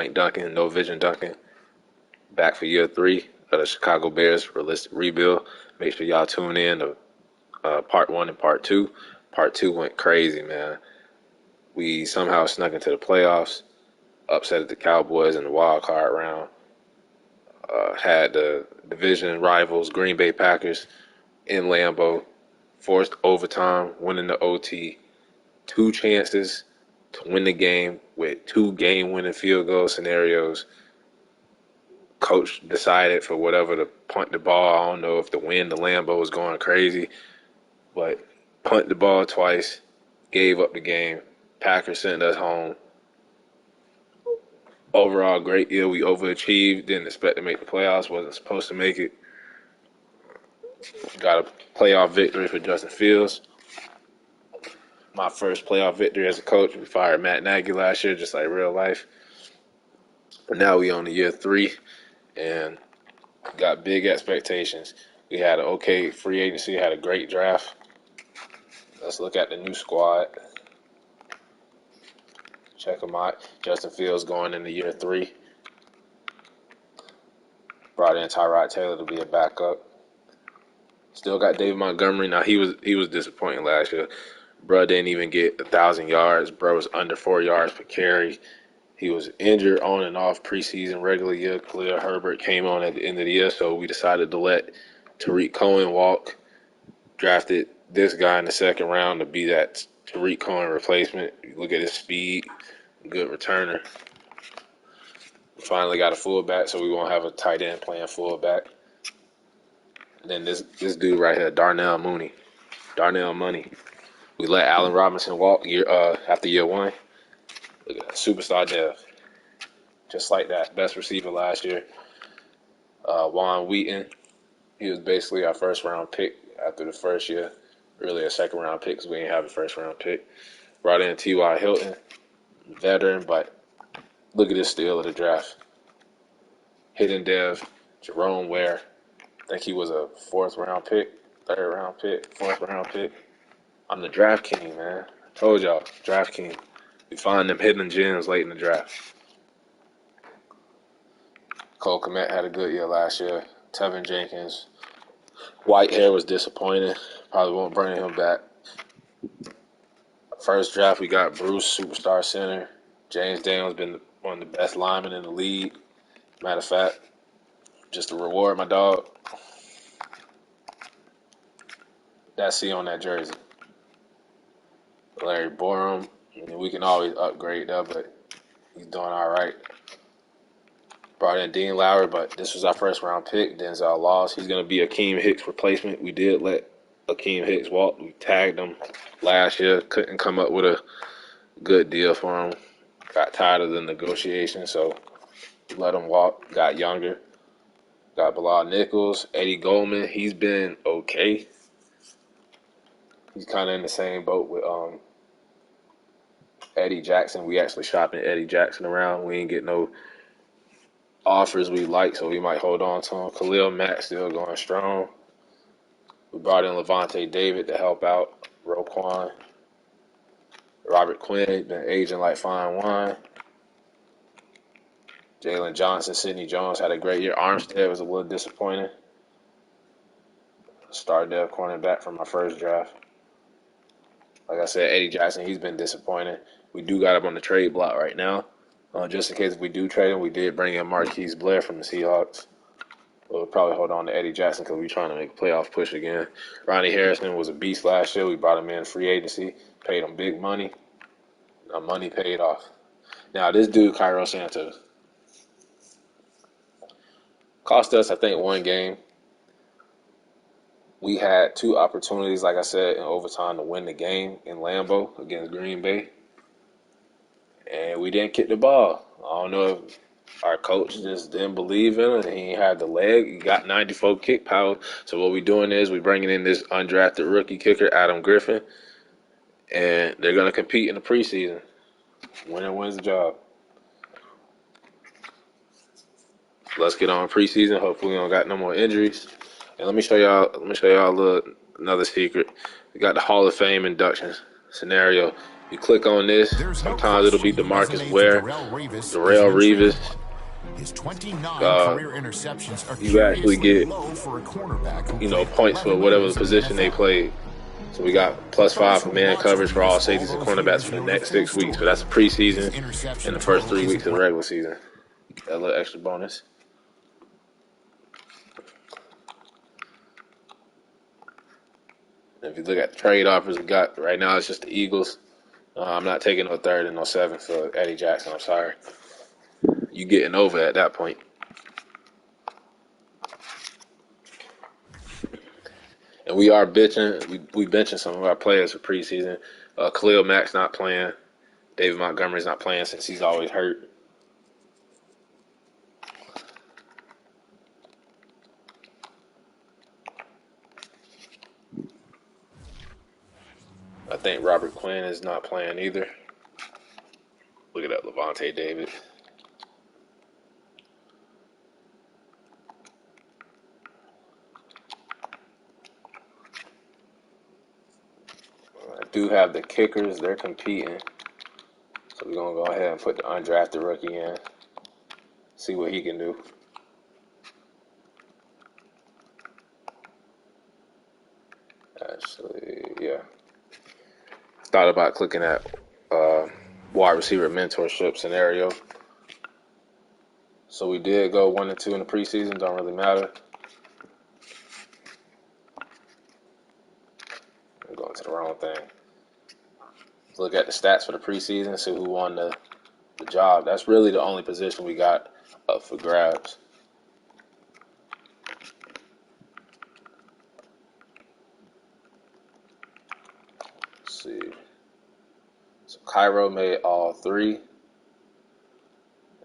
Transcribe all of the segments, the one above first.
point dunking, no vision dunking. Back for year 3 of the Chicago Bears realistic rebuild. Make sure y'all tune in to part 1 and part 2. Part 2 went crazy, man. We somehow snuck into the playoffs, upset the Cowboys in the wild card round. Had the division rivals Green Bay Packers in Lambeau, forced overtime, winning the OT, 2 chances to win the game with 2 game-winning field goal scenarios. Coach decided for whatever to punt the ball. I don't know if the wind, the Lambeau was going crazy, but punt the ball twice, gave up the game. Packers sent us home. Overall, great year. We overachieved. Didn't expect to make the playoffs. Wasn't supposed to make it. Got a playoff victory for Justin Fields. My first playoff victory as a coach. We fired Matt Nagy last year, just like real life. But now we on to year 3, and got big expectations. We had an okay free agency. Had a great draft. Let's look at the new squad. Check them out. Justin Fields going into year 3. Brought in Tyrod Taylor to be a backup. Still got David Montgomery. Now he was disappointing last year. Bro didn't even get 1,000 yards. Bro was under 4 yards per carry. He was injured on and off preseason, regular year. Khalil Herbert came on at the end of the year, so we decided to let Tariq Cohen walk. Drafted this guy in the second round to be that Tariq Cohen replacement. You look at his speed, good returner. We finally got a fullback, so we won't have a tight end playing fullback. And then this dude right here, Darnell Money. We let Allen Robinson walk after year 1. Look at that, superstar dev. Just like that, best receiver last year. Juan Wheaton, he was basically our first-round pick after the first year. Really a second-round pick because we didn't have a first-round pick. Brought in T.Y. Hilton, veteran, but look at this steal of the draft. Hidden dev, Jerome Ware. I think he was a 4th-round pick, 3rd-round pick, 4th-round pick. I'm the draft king, man. I told y'all, draft king. We find them hidden gems late in the draft. Cole Kmet had a good year last year. Tevin Jenkins. Whitehair was disappointing. Probably won't bring him back. First draft, we got Bruce, superstar center. James Daniels been one of the best linemen in the league. Matter of fact, just to reward my dog, that C on that jersey. Larry Borum, we can always upgrade that, but he's doing all right. Brought in Dean Lowry, but this was our first-round pick. Denzel lost. He's going to be Akeem Hicks' replacement. We did let Akeem Hicks walk. We tagged him last year. Couldn't come up with a good deal for him. Got tired of the negotiation, so let him walk. Got younger. Got Bilal Nichols. Eddie Goldman, he's been okay. He's kind of in the same boat with Eddie Jackson. We actually shopping Eddie Jackson around. We ain't get no offers we like, so we might hold on to him. Khalil Mack still going strong. We brought in Levante David to help out Roquan. Robert Quinn been aging like fine wine. Jalen Johnson, Sidney Jones had a great year. Armstead was a little disappointing. Star dev cornerback from my first draft. Like I said, Eddie Jackson, he's been disappointing. We do got him on the trade block right now. Just in case if we do trade him, we did bring in Marquise Blair from the Seahawks. We'll probably hold on to Eddie Jackson because we're trying to make a playoff push again. Ronnie Harrison was a beast last year. We brought him in free agency, paid him big money. Our money paid off. Now, this dude, Cairo Santos, cost us, I think, 1 game. We had 2 opportunities, like I said, in overtime to win the game in Lambeau against Green Bay. And we didn't kick the ball. I don't know if our coach just didn't believe in it. He had the leg. He got 94 kick power. So what we're doing is we're bringing in this undrafted rookie kicker, Adam Griffin. And they're going to compete in the preseason. Winner wins the job. Let's get on preseason. Hopefully we don't got no more injuries. And let me show y'all another secret. We got the Hall of Fame induction scenario. You click on this. There's no Sometimes it'll be question he Demarcus resonates with Ware, Darrell is Revis. intriguing. His 29 Uh, career interceptions are you actually curiously get, low for a cornerback who you know, played points 11 for whatever years the in the position they NFL. played. So we got For +5 those for who man watch or coverage for read all us all safeties and those cornerbacks years for the know the next full 6 weeks. But story. that's the His preseason interception and the first total 3 weeks of the isn't regular season. Got a little extra bonus. And if you look at the trade offers we got right now, it's just the Eagles. I'm not taking no 3rd and no 7th for Eddie Jackson. I'm sorry. You getting over at that point. And we are bitching. We benching some of our players for preseason. Khalil Mack's not playing. David Montgomery's not playing since he's always hurt. I think Robert Quinn is not playing either. Look at that, Levante David. I do have the kickers. They're competing. So we're going to go ahead and put the undrafted rookie in. See what he can do. Actually, yeah. Thought about clicking at wide receiver mentorship scenario. So we did go 1 and 2 in the preseason. Don't really matter. I'm going to the wrong thing. Look at the stats for the preseason. See who won the job. That's really the only position we got up for grabs. Let's see. So Cairo made all 3.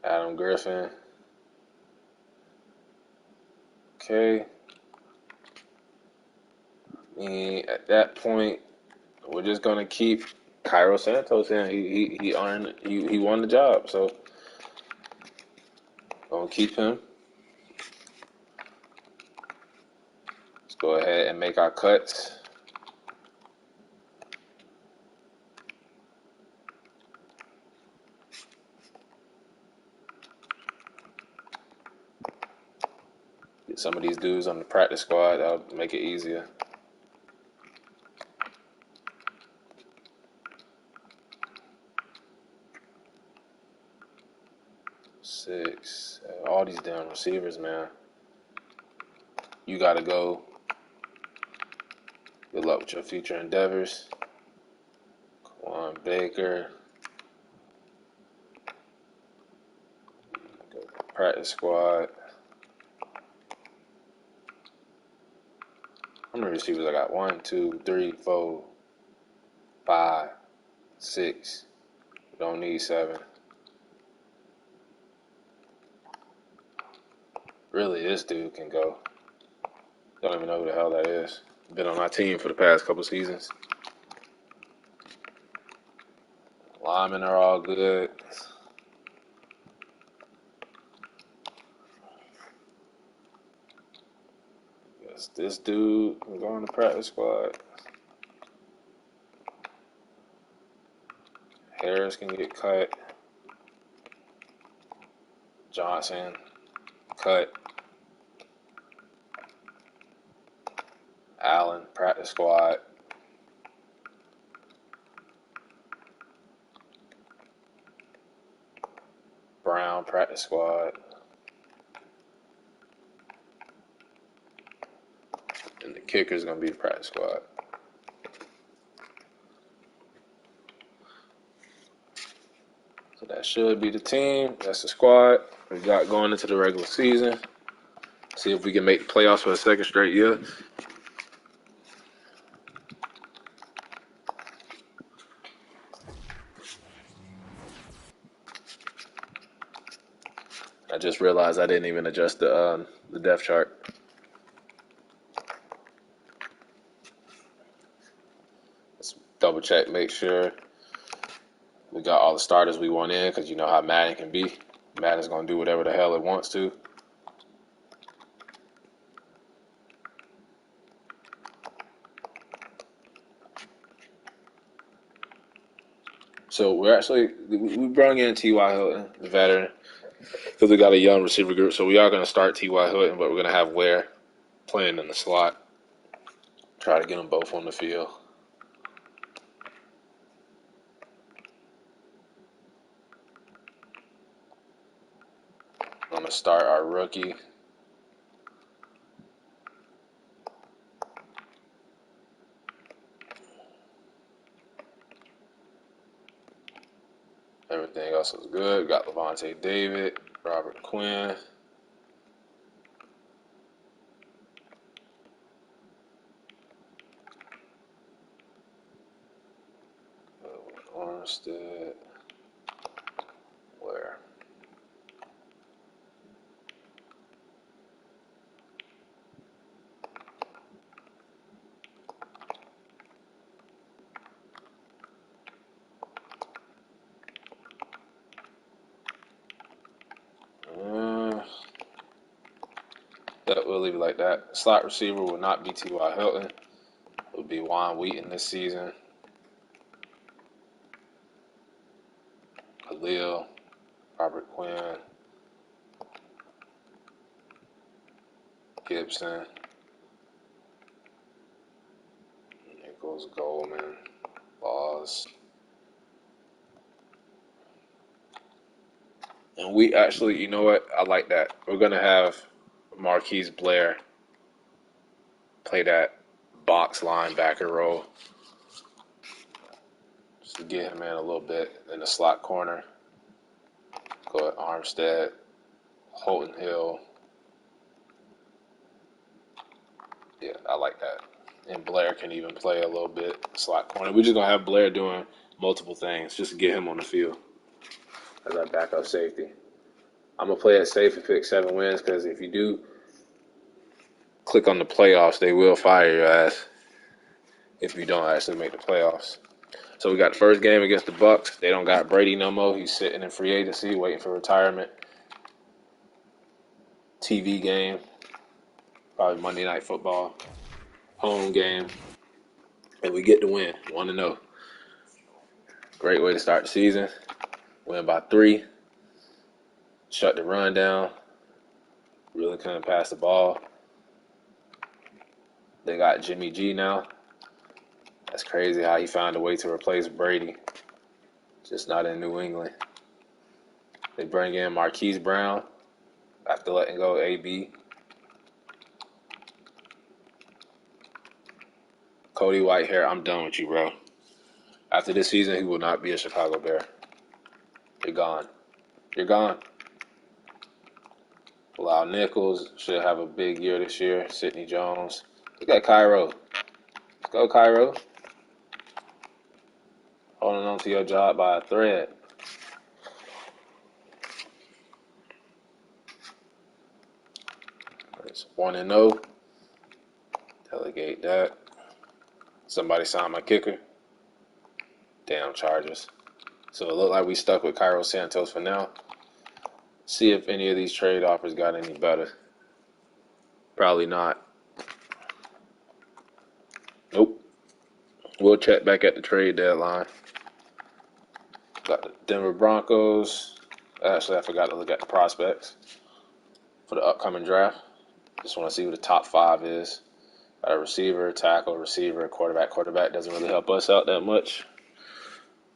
Adam Griffin. Okay. And at that point, we're just gonna keep Cairo Santos in. He earned he won the job, so gonna keep him. Let's go ahead and make our cuts. Get some of these dudes on the practice squad. That'll make it easier. Six. All these damn receivers, man. You gotta go. Good luck with your future endeavors. Quan Baker. Practice squad. How many receivers I got? 1, 2, 3, 4, 5, 6. Don't need 7. Really, this dude can go. Don't even know who the hell that is. Been on my team for the past couple seasons. Linemen are all good. Yes, this dude can go on the practice squad. Harris can get cut. Johnson, cut. Allen, practice squad. Brown, practice squad. And the kicker is going to be the practice squad. So that should be the team. That's the squad we got going into the regular season. See if we can make the playoffs for a second straight year. I just realized I didn't even adjust the depth chart. Let's double check, make sure we got all the starters we want in, because you know how Madden can be. Madden's going to do whatever the hell it wants to. So we brought in T.Y. Hilton, the veteran, because we got a young receiver group. So we are going to start T.Y. Hilton, but we're going to have Ware playing in the slot. Try to get them both on the field. I'm going to start our rookie. Everything else was good. Got Levante David, Robert Quinn. Armstead. Where? We'll leave it like that. Slot receiver will not be T.Y. Hilton. It will be Juan Wheaton this season. Khalil, Robert Quinn, Gibson, Nichols, Goldman, Laws. And we actually, you know what? I like that. We're going to have Marquise Blair play that box linebacker role. Just to get him in a little bit in the slot corner. Go at Armstead, Holton Hill. Yeah, I like that. And Blair can even play a little bit slot corner. We're just going to have Blair doing multiple things just to get him on the field as our backup safety. I'm going to play it safe and pick 7 wins because if you do click on the playoffs, they will fire your ass if you don't actually make the playoffs. So we got the first game against the Bucks. They don't got Brady no more. He's sitting in free agency waiting for retirement. TV game, probably Monday Night Football, home game, and we get to win 1-0. Great way to start the season. Win by 3. Shut the run down. Really couldn't pass the ball. They got Jimmy G now. That's crazy how he found a way to replace Brady. Just not in New England. They bring in Marquise Brown after letting go AB. Cody Whitehair, I'm done with you, bro. After this season, he will not be a Chicago Bear. You're gone. You're gone. Lyle Nichols should have a big year this year. Sidney Jones. Look at Cairo. Let's go, Cairo. Holding on to your job by a thread. It's 1-0. Delegate that. Somebody signed my kicker. Damn Chargers. So it looked like we stuck with Cairo Santos for now. See if any of these trade offers got any better. Probably not. Nope. We'll check back at the trade deadline. Got the Denver Broncos. Actually, I forgot to look at the prospects for the upcoming draft. Just want to see who the top 5 is. Got a receiver, tackle, receiver, quarterback. Quarterback doesn't really help us out that much.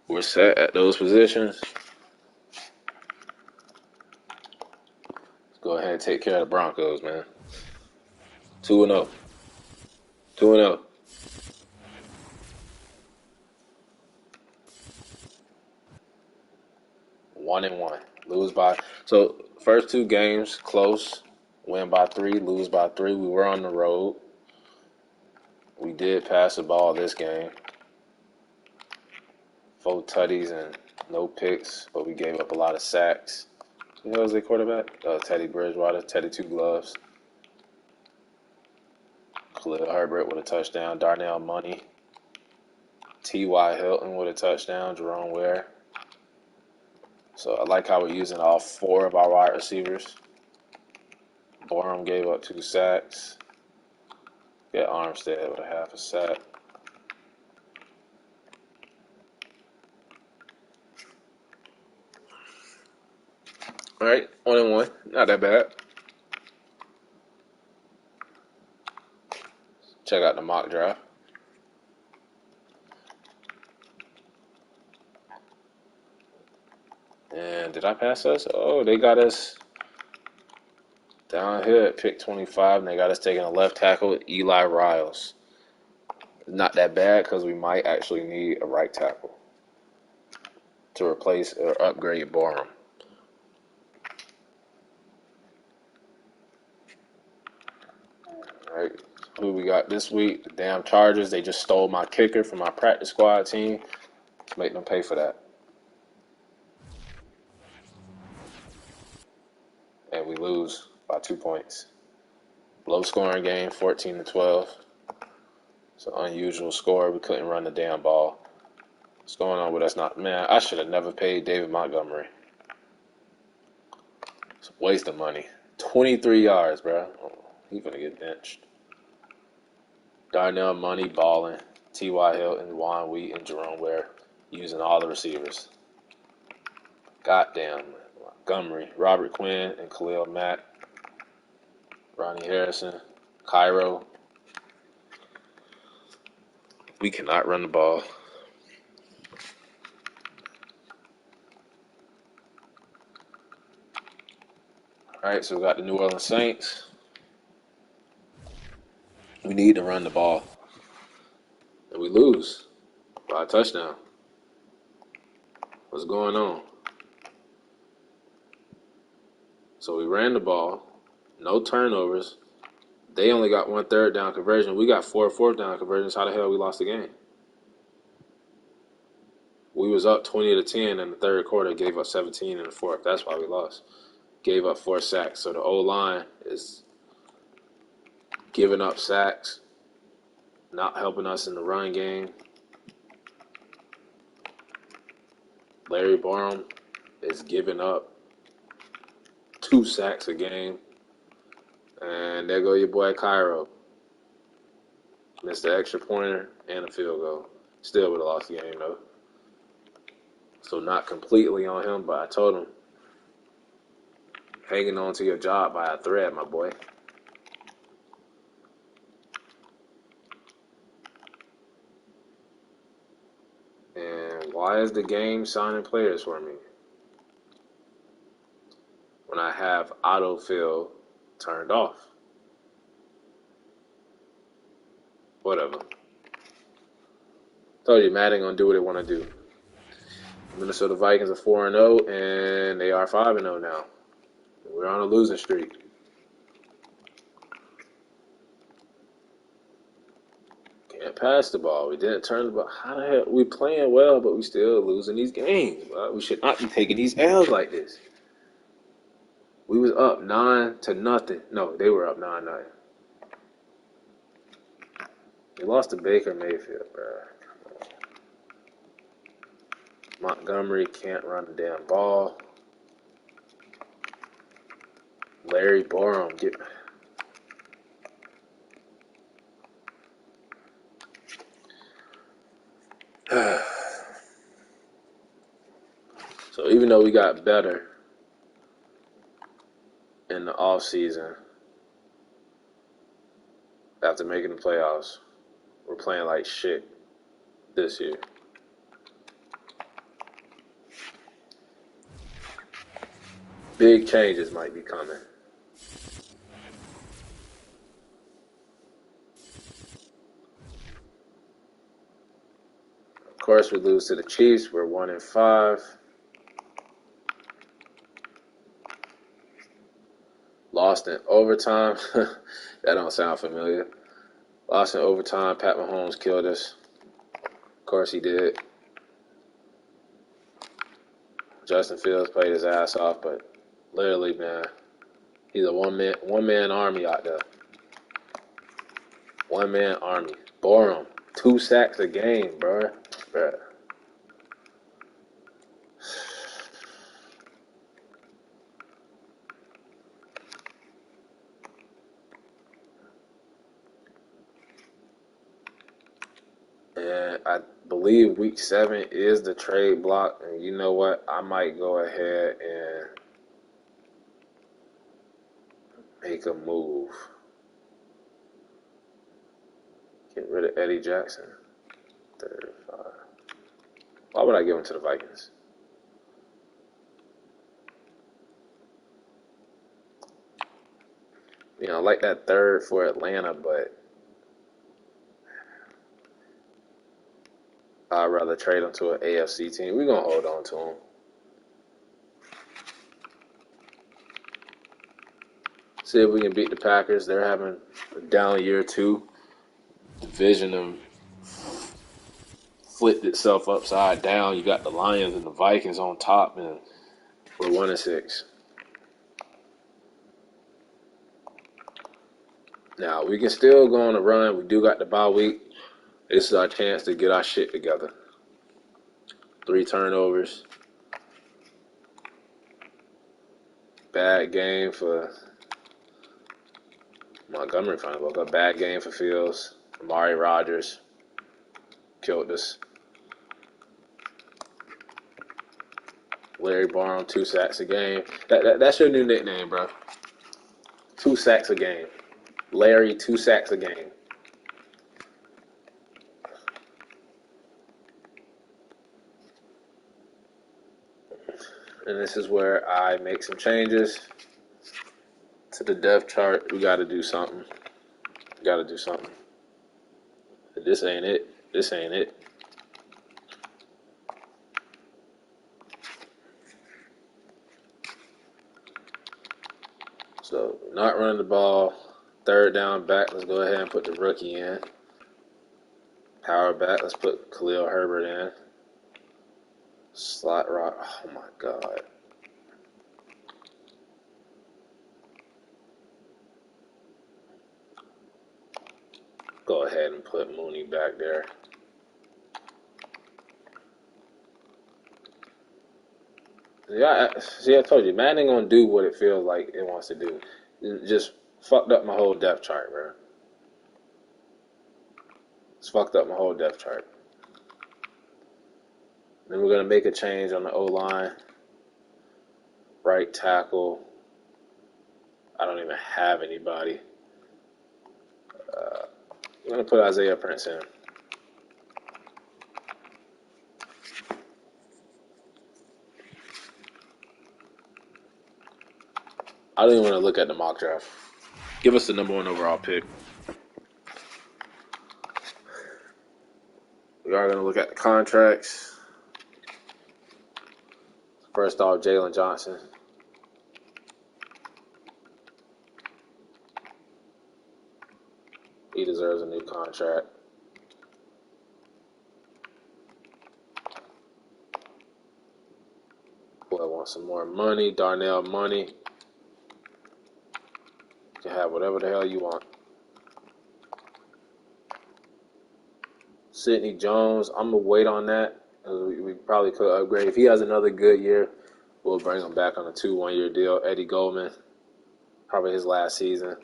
We're set at those positions. Let's go ahead and take care of the Broncos, man. 2-0. 2-0. One and 1. Lose by. So, first 2 games, close. Win by 3, lose by 3. We were on the road. We did pass the ball this game. 4 tutties and no picks, but we gave up a lot of sacks. Who was their quarterback? Teddy Bridgewater, Teddy 2 gloves. Khalil Herbert with a touchdown. Darnell Money. T.Y. Hilton with a touchdown. Jerome Ware. So I like how we're using all 4 of our wide receivers. Borum gave up 2 sacks. Get Armstead with a half a sack. All right, 1-1. Not that bad. Check out the mock draft. And did I pass us? Oh, they got us down here at pick 25, and they got us taking a left tackle, Eli Riles. Not that bad because we might actually need a right tackle to replace or upgrade Borum. All right, who we got this week? The damn Chargers. They just stole my kicker from my practice squad team. Let's make them pay for that. And we lose by 2 points. Low scoring game, 14-12. It's an unusual score. We couldn't run the damn ball. What's going on with us? Not man. I should have never paid David Montgomery. It's a waste of money. 23 yards, bro. Oh, he's gonna get benched. Darnell Money balling. T.Y. Hilton, Juan Wheat, and Jerome Ware using all the receivers. Goddamn. Montgomery, Robert Quinn, and Khalil Mack. Ronnie Harrison, Cairo. We cannot run the ball. All right, so we got the New Orleans Saints. We need to run the ball. And we lose by a touchdown. What's going on? So we ran the ball, no turnovers. They only got 1 third down conversion. We got 4 fourth down conversions. How the hell we lost the game? We was up 20-10 in the third quarter, gave up 17 in the fourth. That's why we lost. Gave up 4 sacks. So the O-line is giving up sacks, not helping us in the run game. Larry Borum is giving up 2 sacks a game. And there go your boy Cairo. Missed the extra pointer and a field goal. Still would have lost the game, though. So not completely on him, but I told him, hanging on to your job by a thread, my boy. And why is the game signing players for me when I have autofill turned off? Whatever. Told you, Madden gonna do what they want to do. Minnesota Vikings are 4-0, and they are 5-0 now. We're on a losing streak. Can't pass the ball. We didn't turn the ball. How the hell? We playing well, but we still losing these games. We should not be taking these L's like this. We was up 9-0. No, they were up 9-9. We lost to Baker Mayfield, bro. Montgomery can't run the damn ball. Larry Borum get. So even though we got better in the offseason after making the playoffs, we're playing like shit this year. Big changes might be coming. Of course, we lose to the Chiefs. We're 1-5. Lost in overtime. That don't sound familiar. Lost in overtime. Pat Mahomes killed us. Of course he did. Justin Fields played his ass off, but literally, man, he's a one-man army out there. One-man army. Borum. 2 sacks a game, bro. And I believe week 7 is the trade block. And you know what? I might go ahead and Make a move. Get rid of Eddie Jackson. 35. Why would I give him to the Vikings? You know, I like that third for Atlanta, but I'd rather trade him to an AFC team. We're going to hold on to him. See if we can beat the Packers. They're having a down year too. Division them flipped itself upside down. You got the Lions and the Vikings on top, and we're 1-6. Now we can still go on a run. We do got the bye week. This is our chance to get our shit together. 3 turnovers. Bad game for Montgomery. Finally woke up. Bad game for Fields. Amari Rodgers killed us. Larry Barham, 2 sacks a game. That's your new nickname, bro. 2 sacks a game. Larry, 2 sacks a game. And this is where I make some changes to the depth chart. We got to do something. This ain't it. So, not running the ball. 3rd down back. Let's go ahead and put the rookie in. Power back. Let's put Khalil Herbert in. Slot rock. Oh, my God. Go ahead and put Mooney back there. Yeah, see, I told you, Madden ain't gonna do what it feels like it wants to do. It just fucked up my whole depth chart, bro. It's fucked up my whole depth chart. Then we're gonna make a change on the O-line. Right tackle. I don't even have anybody. I'm gonna put Isaiah Prince in. I don't even want to look at the mock draft. Give us the number 1 overall pick. We are gonna look at the contracts. First off, Jalen Johnson. He deserves a new contract. Boy, I want some more money. Darnell Money. You can have whatever the hell you want. Sidney Jones, I'm going to wait on that. We probably could upgrade. If he has another good year, we'll bring him back on a 2-1-year deal. Eddie Goldman, probably his last season.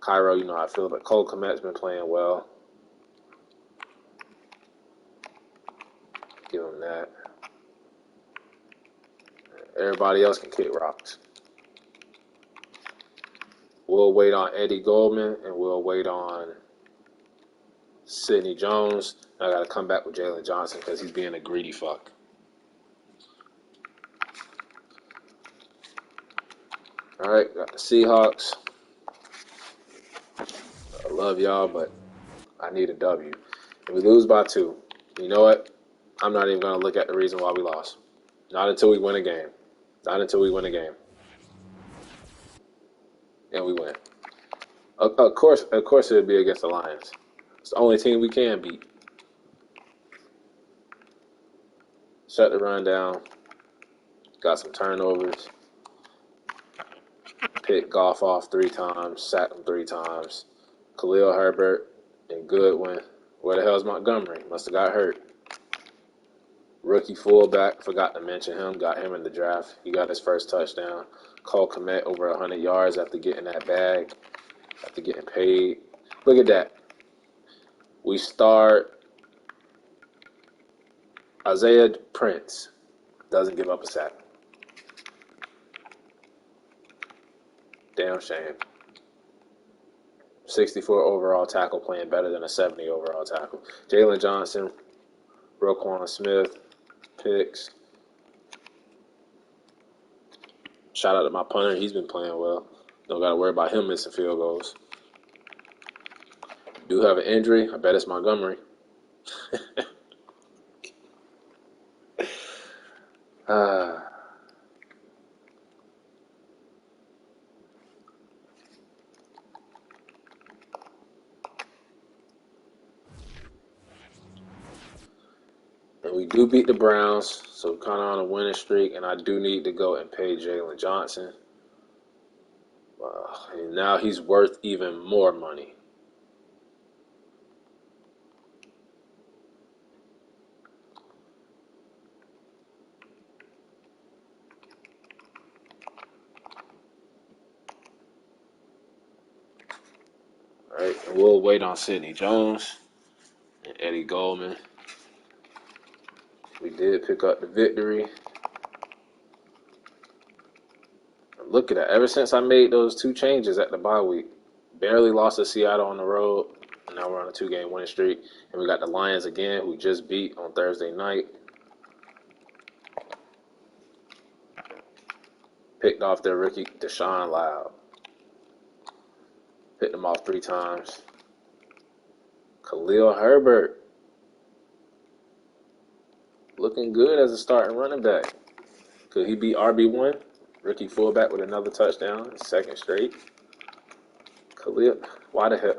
Cairo, you know how I feel, but Cole Kmet's been playing well. Give him that. Everybody else can kick rocks. We'll wait on Eddie Goldman, and we'll wait on Sidney Jones. I got to come back with Jalen Johnson because he's being a greedy fuck. All right, got the Seahawks. I love y'all, but I need a W. If we lose by 2, you know what? I'm not even going to look at the reason why we lost. Not until we win a game. And we win. Of course it would be against the Lions. It's the only team we can beat. Shut the run down. Got some turnovers. Picked Goff off 3 times. Sacked him 3 times. Khalil Herbert and Goodwin. Where the hell's Montgomery? Must have got hurt. Rookie fullback, forgot to mention him. Got him in the draft. He got his first touchdown. Cole Kmet over 100 yards after getting that bag. After getting paid. Look at that. We start Isaiah Prince. Doesn't give up a sack. Damn shame. 64 overall tackle, playing better than a 70 overall tackle. Jalen Johnson, Roquan Smith, picks. Shout out to my punter. He's been playing well. Don't got to worry about him missing field goals. Do have an injury. I bet it's Montgomery. And we do beat the Browns, so kind of on a winning streak. And I do need to go and pay Jalen Johnson. And now he's worth even more money. All right, and we'll wait on Sidney Jones and Eddie Goldman. We did pick up the victory. Look at that. Ever since I made those 2 changes at the bye week, barely lost to Seattle on the road. And now we're on a 2-game winning streak. And we got the Lions again, who just beat on Thursday night. Picked off their rookie, Deshaun Loud. Picked him off 3 times. Khalil Herbert. Looking good as a starting running back. Could he be RB1? Rookie fullback with another touchdown, 2nd straight. Khalil, why the hell?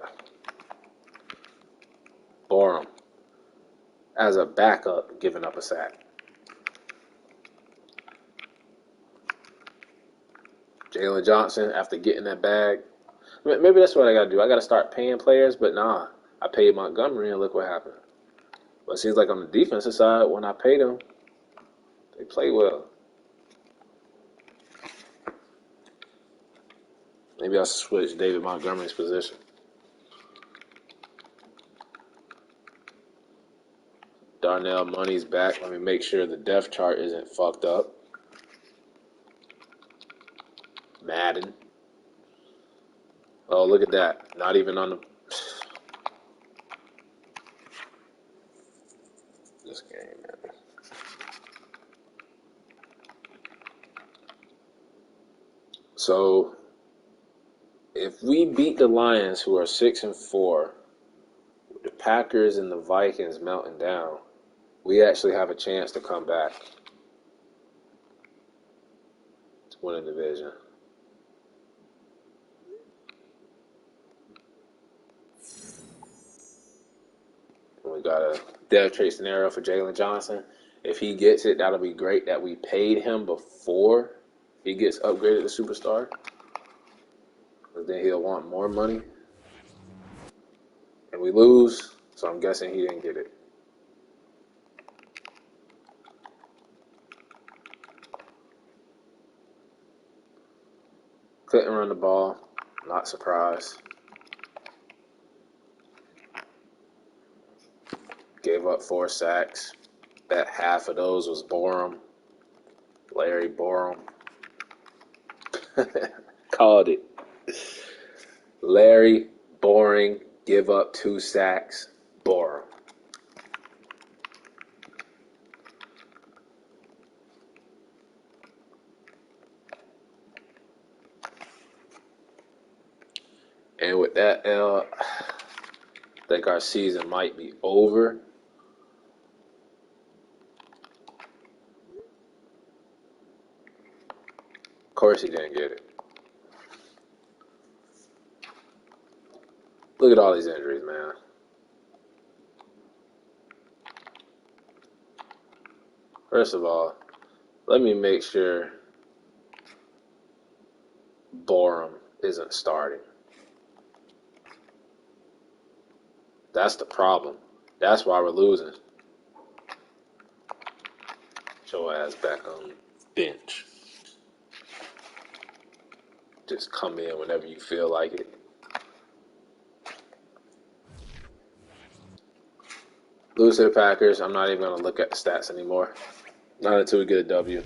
Borum. As a backup, giving up a sack. Jalen Johnson, after getting that bag. Maybe that's what I got to do. I got to start paying players, but nah. I paid Montgomery, and look what happened. But it seems like on the defensive side, when I paid them, they play well. Maybe I'll switch David Montgomery's position. Darnell Money's back. Let me make sure the depth chart isn't fucked up. Madden. Oh, look at that. Not even on the... This game, man. So, if we beat the Lions, who are 6-4, with the Packers and the Vikings melting down, we actually have a chance to come back to win a division. And we got a depth trait scenario for Jalen Johnson. If he gets it, that'll be great that we paid him before he gets upgraded to superstar. Because then he'll want more money. And we lose, so I'm guessing he didn't get it. Couldn't run the ball. Not surprised. Gave up 4 sacks. Bet half of those was Borum. Larry Borum. Called it. Larry Boring, give up 2 sacks. Borum. And with that L, I think our season might be over. Of course he didn't get it. Look at all these injuries, man. First of all, let me make sure Borum isn't starting. That's the problem. That's why we're losing. Get your ass back on the bench. Just come in whenever you feel like it. Lose to the Packers. I'm not even going to look at the stats anymore. Not until we get a W.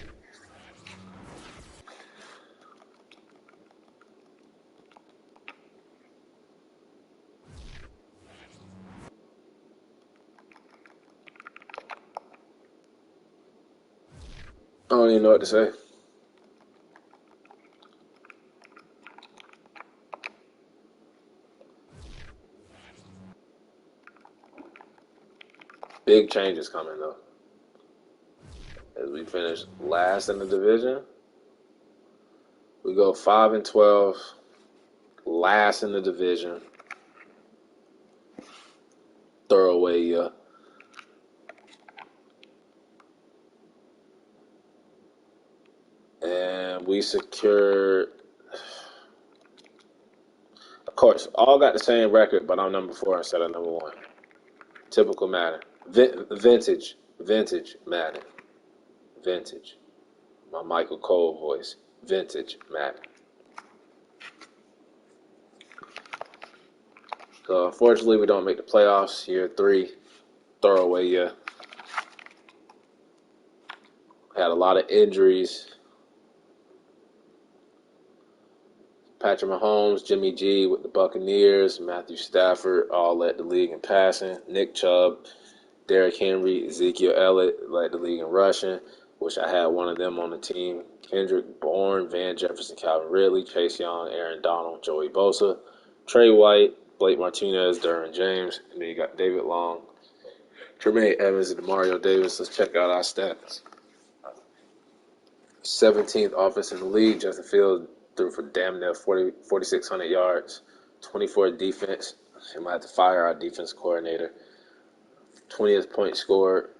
don't even know what to say. Big changes coming though. As we finish last in the division, we go 5-12, last in the division. Throwaway year. And we secured, of course, all got the same record, but I'm number 4 instead of number 1. Typical Madden. Vintage Madden. Vintage. My Michael Cole voice. Vintage Madden. So unfortunately, we don't make the playoffs. Year 3, throwaway year. Had a lot of injuries. Patrick Mahomes, Jimmy G with the Buccaneers, Matthew Stafford all led the league in passing. Nick Chubb, Derrick Henry, Ezekiel Elliott led the league in rushing. Wish I had one of them on the team. Kendrick Bourne, Van Jefferson, Calvin Ridley, Chase Young, Aaron Donald, Joey Bosa, Trey White, Blake Martinez, Derwin James, and then you got David Long, Tremaine Evans, and Mario Davis. Let's check out our stats. 17th offense in the league. Justin Fields threw for damn near 4,600 yards. 24 defense. We might have to fire our defense coordinator. 20th point scored.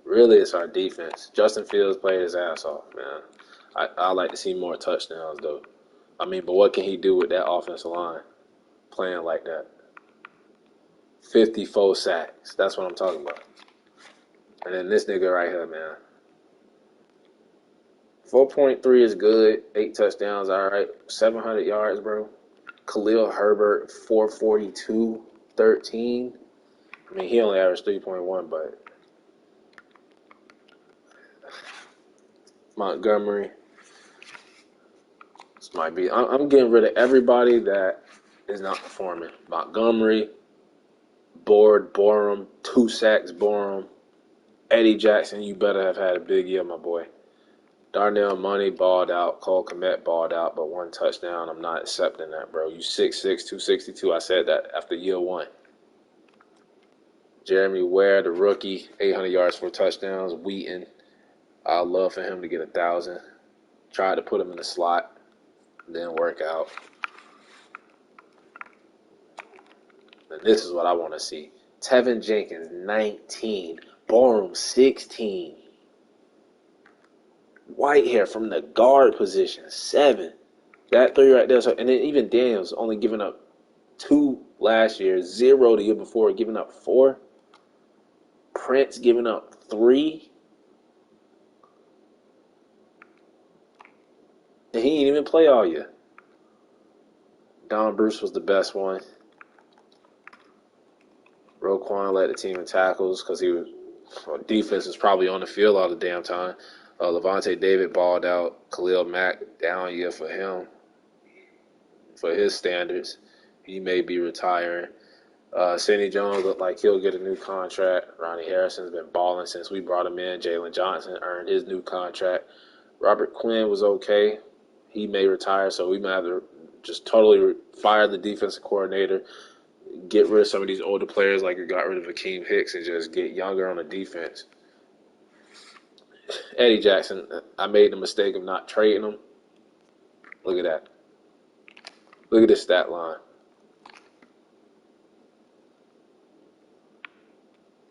Really, it's our defense. Justin Fields played his ass off, man. I like to see more touchdowns, though. I mean, but what can he do with that offensive line playing like that? 54 sacks. That's what I'm talking about. And then this nigga right here, man. 4.3 is good. 8 touchdowns, all right. 700 yards, bro. Khalil Herbert, 442, 13. I mean, he only averaged 3.1, but Montgomery. This might be. I'm getting rid of everybody that is not performing. Montgomery, Borum, 2 sacks, Borum. Eddie Jackson, you better have had a big year, my boy. Darnell Money balled out. Cole Kmet balled out, but 1 touchdown. I'm not accepting that, bro. You 6'6", 262. I said that after year 1. Jeremy Ware, the rookie, 800 yards, 4 touchdowns. Wheaton, I'd love for him to get 1,000. Tried to put him in the slot. Didn't work out. And this is what I want to see. Tevin Jenkins, 19. Borum, 16. Whitehair from the guard position, 7. That 3 right there. So, and then even Daniels only giving up 2 last year, 0 the year before, giving up 4. Prince giving up 3. And he didn't even play all year. Don Bruce was the best one. Roquan led the team in tackles because defense was probably on the field all the damn time. Levante David balled out. Khalil Mack, down year for him. For his standards, he may be retiring. Sidney Jones looked like he'll get a new contract. Ronnie Harrison's been balling since we brought him in. Jalen Johnson earned his new contract. Robert Quinn was okay. He may retire, so we might have to just totally fire the defensive coordinator, get rid of some of these older players like we got rid of Akeem Hicks and just get younger on the defense. Eddie Jackson, I made the mistake of not trading him. Look at that. Look at this stat line.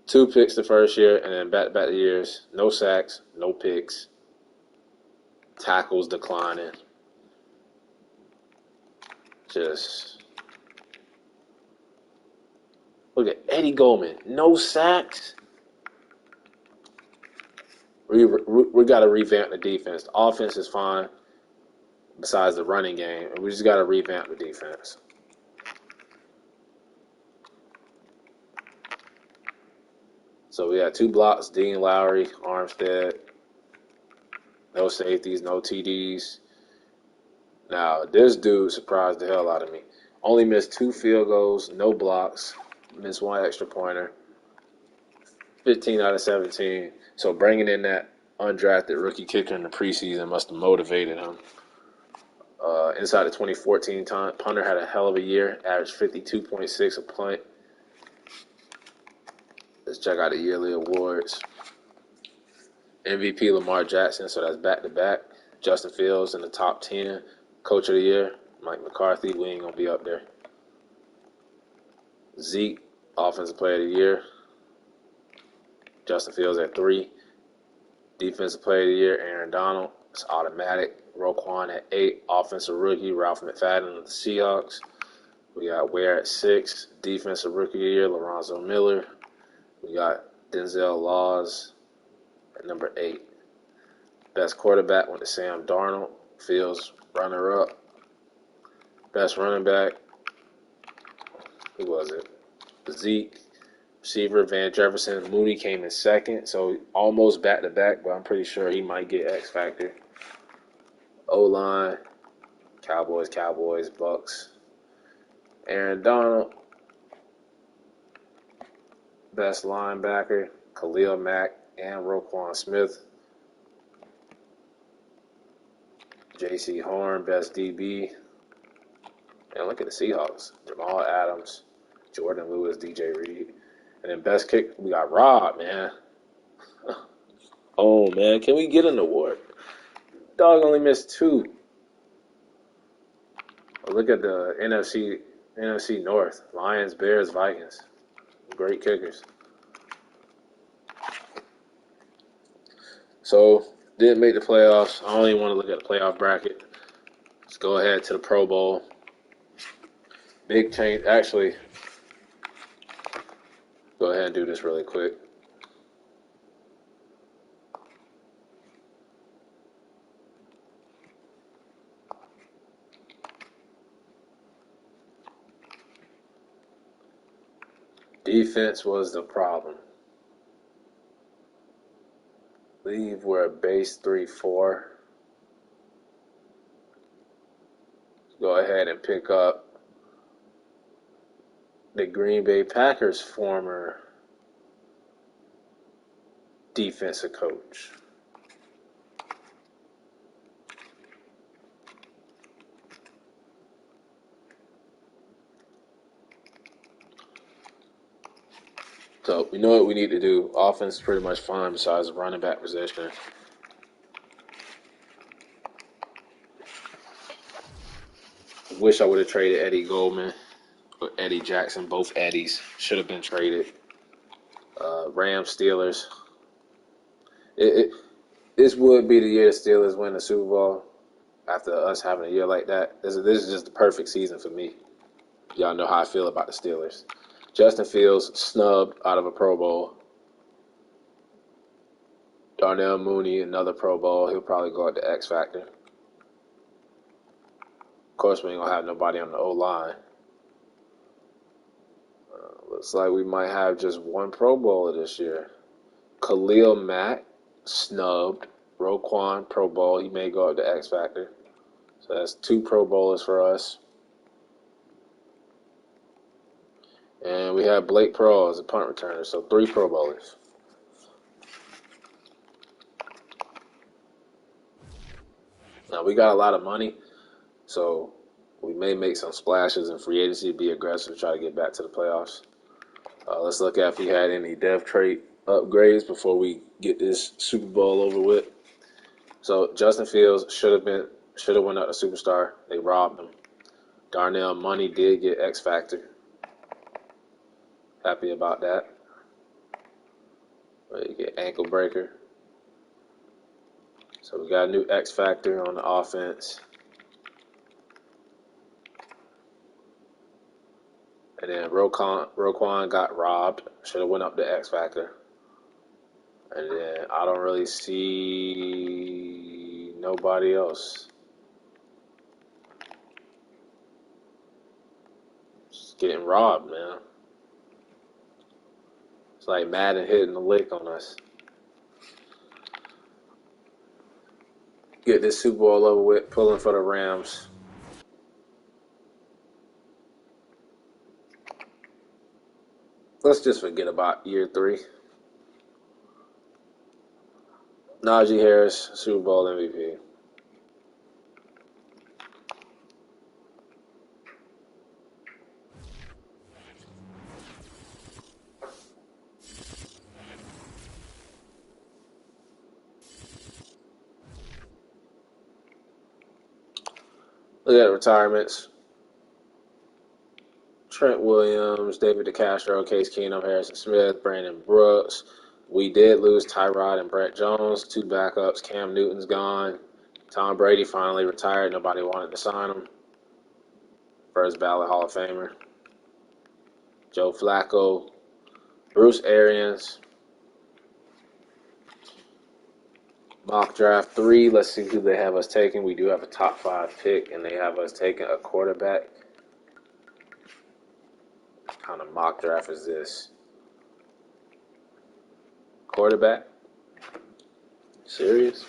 2 picks the first year, and then back-to-back years. No sacks, no picks. Tackles declining. Just look at Eddie Goldman. No sacks. We got to revamp the defense. The offense is fine besides the running game. And we just got to revamp the defense. So we got 2 blocks, Dean Lowry, Armstead. No safeties, no TDs. Now, this dude surprised the hell out of me. Only missed 2 field goals, no blocks, missed 1 extra pointer. 15 out of 17. So bringing in that undrafted rookie kicker in the preseason must have motivated him. Inside the 2014 time, punter had a hell of a year, averaged 52.6 a punt. Let's check out the yearly awards. MVP Lamar Jackson, so that's back-to-back. Justin Fields in the top 10. Coach of the year, Mike McCarthy. We ain't going to be up there. Zeke, Offensive Player of the Year. Justin Fields at 3. Defensive Player of the Year, Aaron Donald. It's automatic. Roquan at 8. Offensive Rookie, Ralph McFadden of the Seahawks. We got Ware at 6. Defensive Rookie of the Year, Lorenzo Miller. We got Denzel Laws at number 8. Best quarterback went to Sam Darnold. Fields runner-up. Best running back, who was it? Zeke. Receiver, Van Jefferson. Mooney came in second, so almost back-to-back, but I'm pretty sure he might get X Factor. O-line, Cowboys, Bucks. Aaron Donald, best linebacker, Khalil Mack and Roquan Smith. J.C. Horn, best DB. And look at the Seahawks. Jamal Adams, Jordan Lewis, DJ Reed. And then best kick, we got Rob, man. Oh, man, can we get an award? Dog only missed 2. Look at the NFC North. Lions, Bears, Vikings. Great kickers. So, didn't make the playoffs. I don't even want to look at the playoff bracket. Let's go ahead to the Pro Bowl. Big change. Actually, go ahead and do this really quick. Defense was the problem. I believe we're a base 3-4. Go ahead and pick up the Green Bay Packers' former defensive coach. So we know what we need to do. Offense is pretty much fine besides the running back position. Wish I would have traded Eddie Goldman or Eddie Jackson. Both Eddies should have been traded. Rams, Steelers. This would be the year the Steelers win the Super Bowl after us having a year like that. This is just the perfect season for me. Y'all know how I feel about the Steelers. Justin Fields snubbed out of a Pro Bowl. Darnell Mooney, another Pro Bowl. He'll probably go at the X Factor. Of course, we ain't going to have nobody on the O-line. Looks like we might have just one Pro Bowler this year. Khalil Mack, snubbed. Roquan, Pro Bowl. He may go up to X Factor. So that's 2 Pro Bowlers for us. And we have Blake Pearl as a punt returner. So 3 Pro Bowlers. Now, we got a lot of money. So we may make some splashes in free agency, be aggressive, try to get back to the playoffs. Let's look at if we had any dev trait upgrades before we get this Super Bowl over with. So Justin Fields should have went up to superstar. They robbed him. Darnell Money did get X Factor. Happy about that. You get ankle breaker. So we got a new X Factor on the offense. And then Roquan got robbed. Should have went up to X Factor. And then I don't really see nobody else. Just getting robbed, man. It's like Madden hitting the lick on us. Get this Super Bowl over with, pulling for the Rams. Let's just forget about year 3. Najee Harris, Super Bowl MVP. Look at the retirements. Trent Williams, David DeCastro, Case Keenum, Harrison Smith, Brandon Brooks. We did lose Tyrod and Brett Jones, 2 backups. Cam Newton's gone. Tom Brady finally retired. Nobody wanted to sign him. First ballot Hall of Famer. Joe Flacco, Bruce Arians. Mock draft 3. Let's see who they have us taking. We do have a top 5 pick, and they have us taking a quarterback. What kind of mock draft is this? Quarterback? Serious?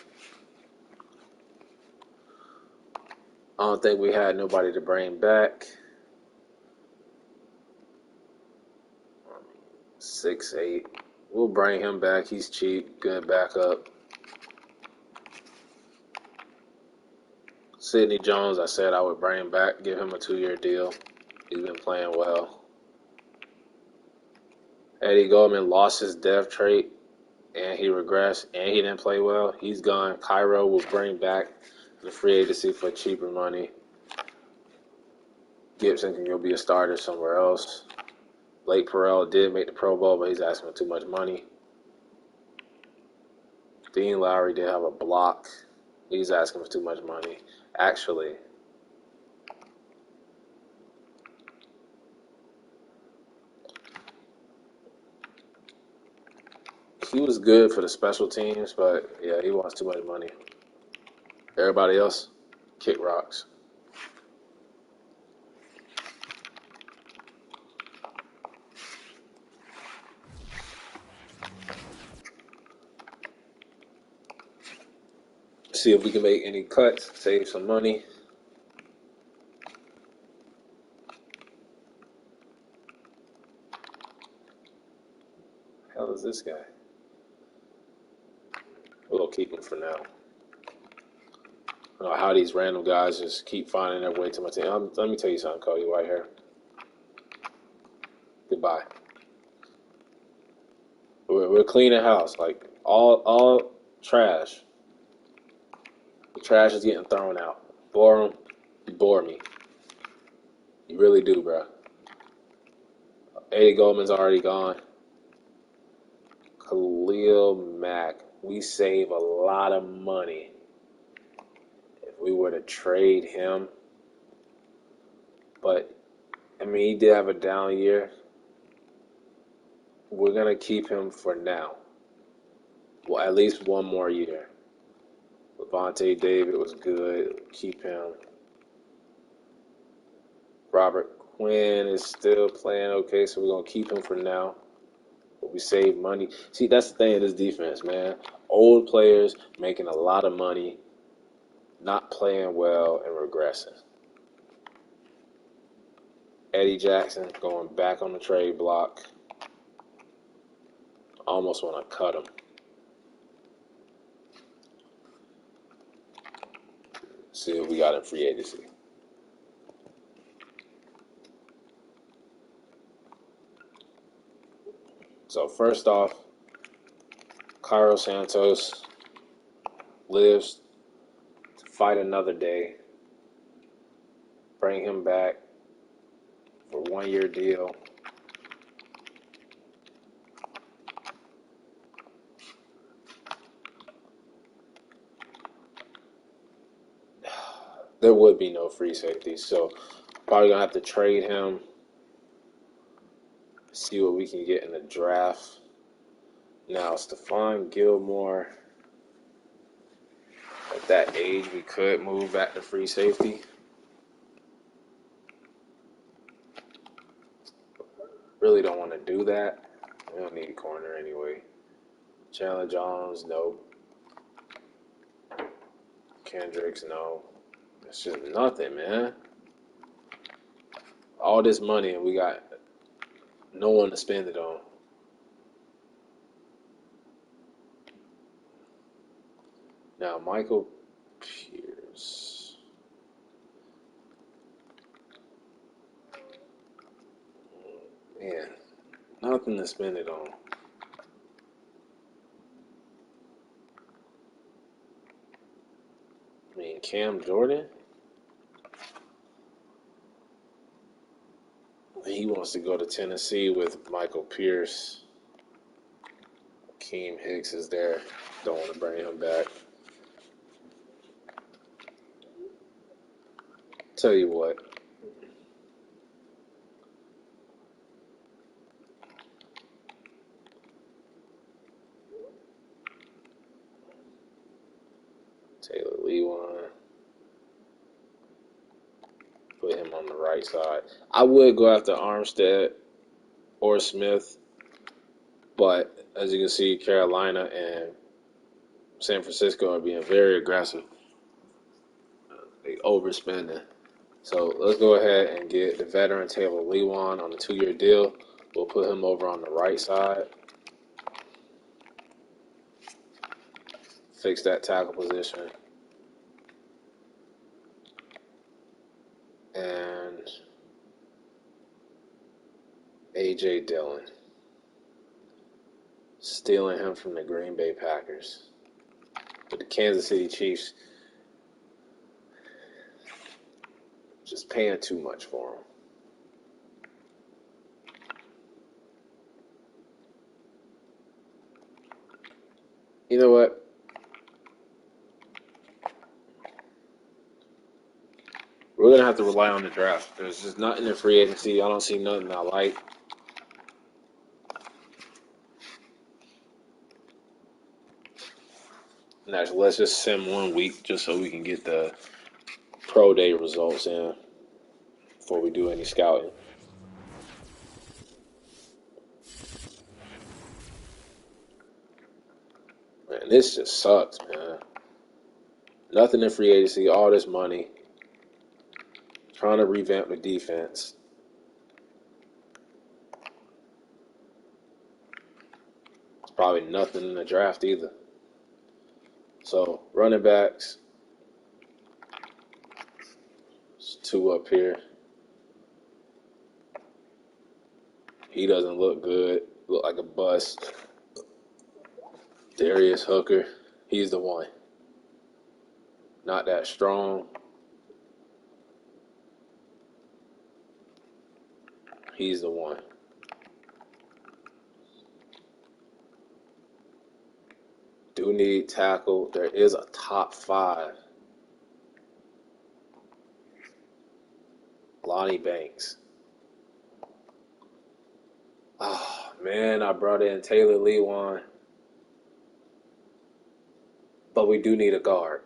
I don't think we had nobody to bring back. 6'8". We'll bring him back. He's cheap. Good backup. Sidney Jones, I said I would bring back. Give him a 2-year deal. He's been playing well. Eddie Goldman lost his death trait, and he regressed, and he didn't play well. He's gone. Cairo will bring back the free agency for cheaper money. Gibson can go be a starter somewhere else. Blake Perrell did make the Pro Bowl, but he's asking for too much money. Dean Lowry did have a block. He's asking for too much money. Actually, he was good for the special teams, but yeah, he wants too much money. Everybody else, kick rocks. See if we can make any cuts, save some money. Hell is this guy? We'll keep him for now. I don't know how these random guys just keep finding their way to my team. Let me tell you something, Cody Whitehair. Goodbye. We're cleaning house. Like all trash. The trash is getting thrown out. Bore them. You bore me. You really do, bro. Eddie Goldman's already gone. Khalil Mack. We save a lot of money if we were to trade him. But, I mean, he did have a down year. We're going to keep him for now. Well, at least one more year. Levante David was good. Keep him. Robert Quinn is still playing okay, so we're going to keep him for now. But we save money. See, that's the thing of this defense, man. Old players making a lot of money, not playing well, and regressing. Eddie Jackson going back on the trade block. Almost want to cut him. See what we got in free agency. So first off, Cairo Santos lives to fight another day. Bring him back for 1-year deal. There would be no free safeties, so probably gonna have to trade him. See what we can get in the draft. Now, Stephon Gilmore, at that age, we could move back to free safety. Really don't want to do that. We don't need a corner anyway. Chandler Jones, no. Kendricks, no. It's just nothing, man. All this money and we got no one to spend it on. Now, Michael Pierce. Man, nothing to spend it on. I mean, Cam Jordan? He wants to go to Tennessee with Michael Pierce. Akeem Hicks is there. Don't want to bring him back. Tell you what. Taylor Lewan. Put him on the right side. I would go after Armstead or Smith, but as you can see, Carolina and San Francisco are being very aggressive. They overspending. So let's go ahead and get the veteran Taylor Lewan on a 2-year deal. We'll put him over on the right side. Fix that tackle position. And A.J. Dillon. Stealing him from the Green Bay Packers. But the Kansas City Chiefs just paying too much for him. You know what? We're going to have to rely on the draft. There's just nothing in free agency. I don't see nothing I like. And actually, let's just sim 1 week just so we can get the pro day results in before we do any scouting. Man, this just sucks, man. Nothing in free agency, all this money. Trying to revamp the defense. It's probably nothing in the draft either. So, running backs. There's 2 up here. He doesn't look good. Look like a bust. Darius Hooker. He's the one. Not that strong. He's the one. Do need tackle. There is a top 5. Lonnie Banks. Oh, man, I brought in Taylor Lewan. But we do need a guard.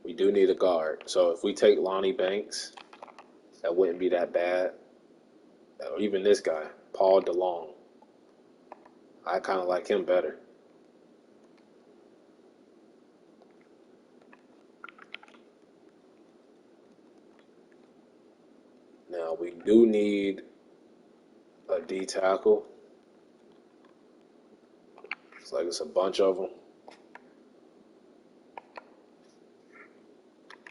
We do need a guard. So if we take Lonnie Banks, that wouldn't be that bad. Or even this guy, Paul DeLong. I kind of like him better. Now, we do need a D tackle. It's like it's a bunch of them.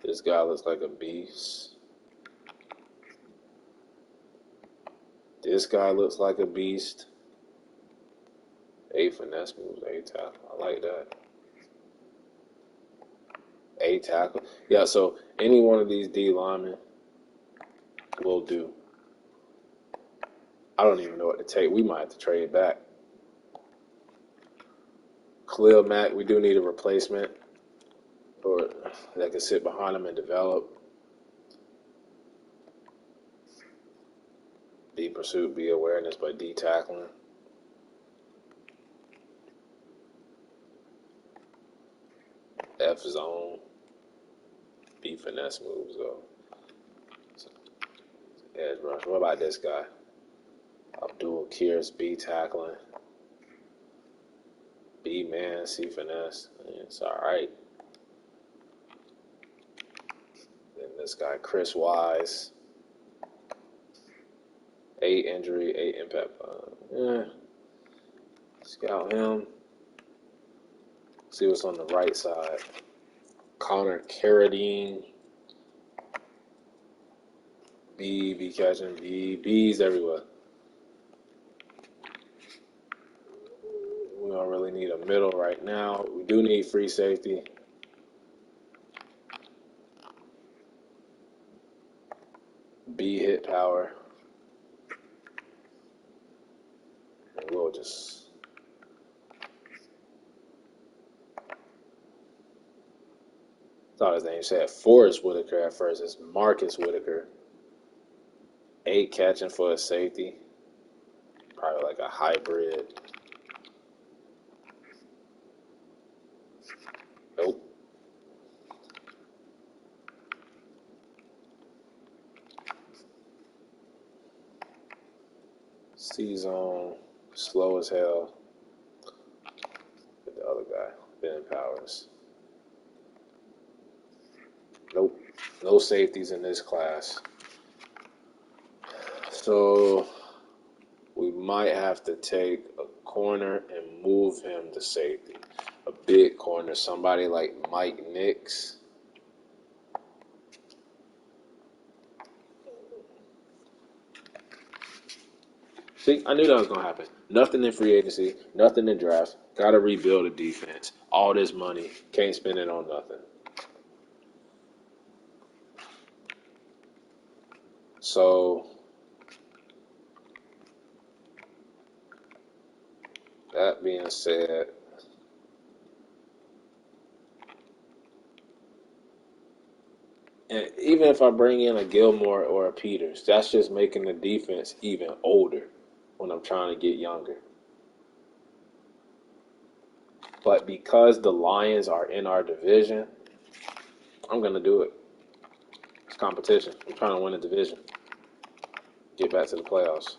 This guy looks like a beast. This guy looks like a beast. A finesse moves, A tackle. I like that. A tackle. Yeah, so any one of these D linemen will do. I don't even know what to take. We might have to trade back. Khalil Mack, we do need a replacement or that can sit behind him and develop. B pursuit, B awareness, but D tackling. F zone. B finesse moves though. Edge rush. What about this guy? Abdul Kiers, B tackling. B man, C finesse. It's all right. Then this guy, Chris Wise. 8 injury, 8 impact. Scout him. See what's on the right side. Connor Carradine. B catching, B's everywhere. We don't really need a middle right now. We do need free safety. B hit power. And we'll just thought his name said Forrest Whitaker at first. It's Marcus Whitaker. 8 catching for a safety. Probably like a hybrid. Nope. C-zone. Slow as hell. Get the other guy. Ben Powers. Nope. No safeties in this class. So we might have to take a corner and move him to safety. A big corner. Somebody like Mike Nix. See, I knew that was going to happen. Nothing in free agency, nothing in draft. Got to rebuild a defense. All this money, can't spend it on nothing. So, that being said, and even if I bring in a Gilmore or a Peters, that's just making the defense even older when I'm trying to get younger. But because the Lions are in our division, I'm going to do it. It's competition. I'm trying to win a division. Get back to the playoffs.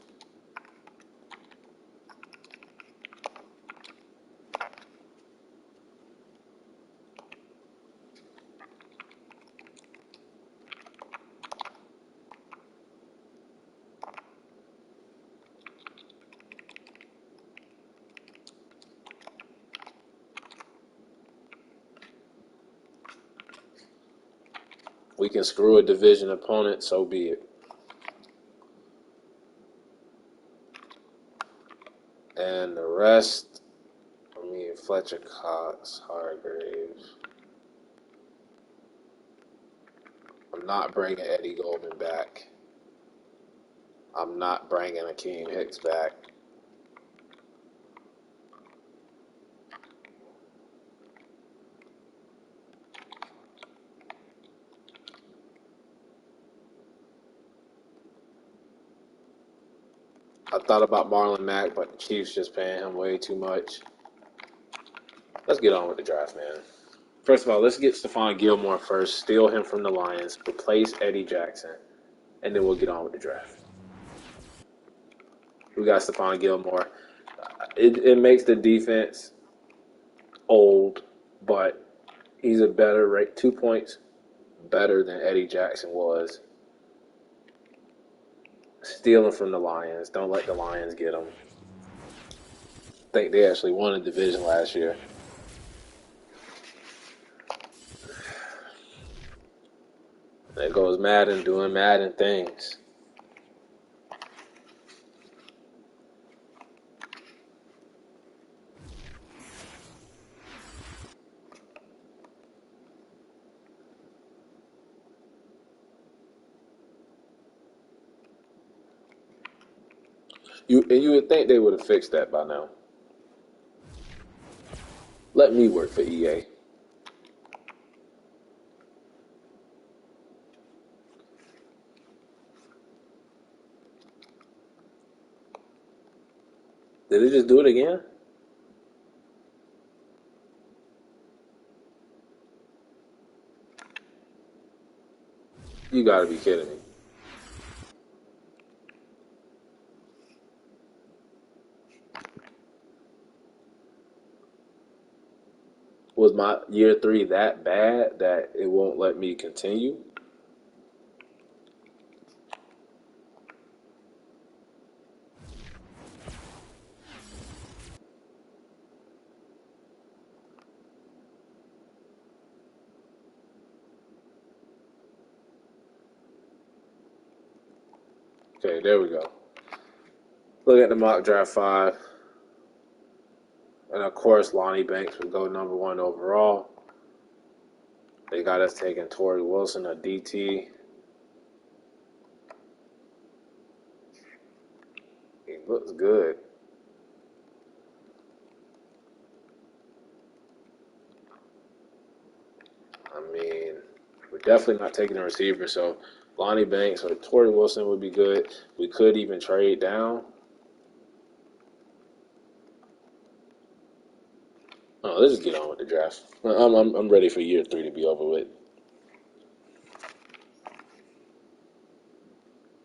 We can screw a division opponent, so be it. And the rest, Fletcher Cox, Hargraves. I'm not bringing Eddie Goldman back. I'm not bringing Akeem Hicks back. I thought about Marlon Mack, but the Chiefs just paying him way too much. Let's get on with the draft, man. First of all, let's get Stephon Gilmore first, steal him from the Lions, replace Eddie Jackson, and then we'll get on with the draft. We got Stephon Gilmore. It makes the defense old, but he's a better rate, 2 points better than Eddie Jackson was. Steal him from the Lions. Don't let the Lions get him. I think they actually won a division last year. There goes Madden doing Madden things. You would think they would have fixed that by now. Let me work for EA. Did they just do it again? You gotta be kidding me. Was my year 3 that bad that it won't let me continue? Okay, there we go. Look at the mock draft 5. And of course, Lonnie Banks would go number 1 overall. They got us taking Torrey Wilson, a DT. He looks good. I mean, we're definitely not taking a receiver, so Lonnie Banks or Torrey Wilson would be good. We could even trade down. Oh, let's just get on with the draft. I'm ready for year 3 to be over with.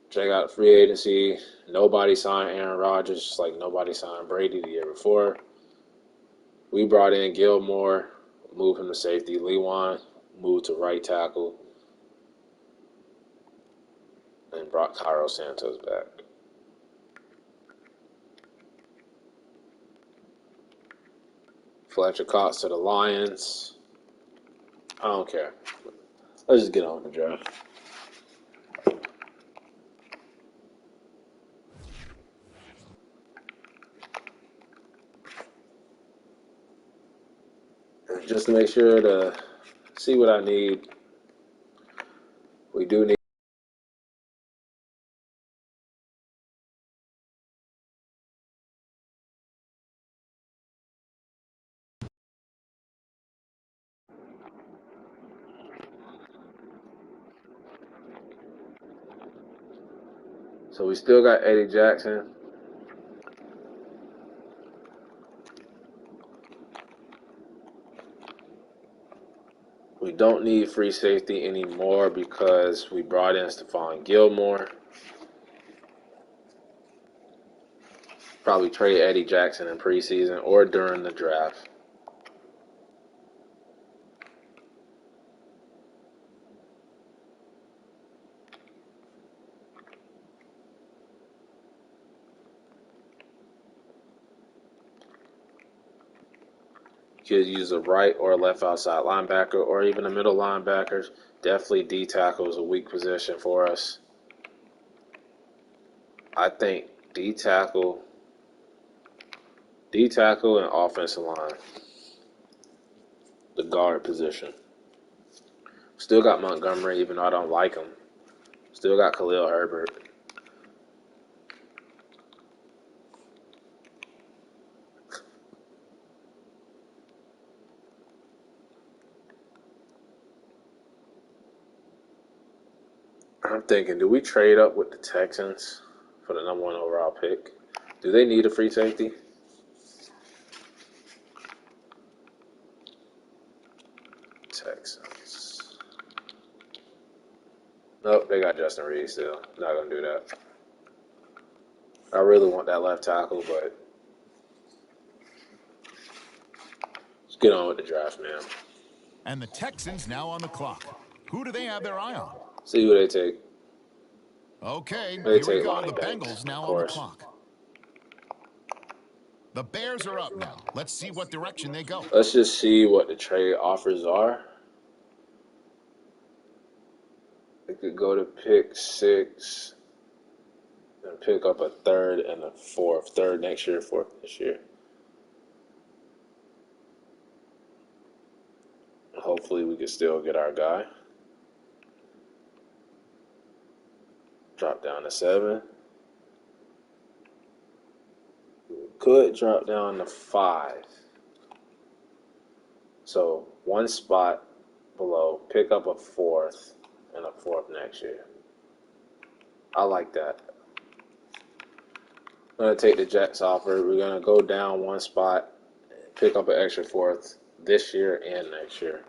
Check out free agency. Nobody signed Aaron Rodgers, just like nobody signed Brady the year before. We brought in Gilmore, moved him to safety. Lewan moved to right tackle, and brought Cairo Santos back. Fletcher Cox to the Lions. I don't care. Let's just get on with the draft. Just to make sure to see what I need. We do need. So we still got Eddie Jackson. We don't need free safety anymore because we brought in Stephon Gilmore. Probably trade Eddie Jackson in preseason or during the draft. Could use a right or a left outside linebacker or even a middle linebacker. Definitely D tackle is a weak position for us. I think D tackle and offensive line. The guard position. Still got Montgomery, even though I don't like him. Still got Khalil Herbert. I'm thinking, do we trade up with the Texans for the number 1 overall pick? Do they need a free safety? Texans. Nope, they got Justin Reed still. Not going to do that. I really want that left tackle, but let's get on with the draft, man. And the Texans now on the clock. Who do they have their eye on? See who they take. Okay, They here we take go. Lonnie The Banks, Bengals of now on the course. clock. The Bears are up now. Let's see what direction they go. Let's just see what the trade offers are. They could go to pick 6 and pick up a 3rd and a 4th. 3rd next year, 4th this year. Hopefully we can still get our guy. Drop down to 7. Could drop down to 5. So 1 spot below, pick up a 4th and a 4th next year. I like that. I'm going to take the Jets offer. We're going to go down 1 spot, pick up an extra 4th this year and next year.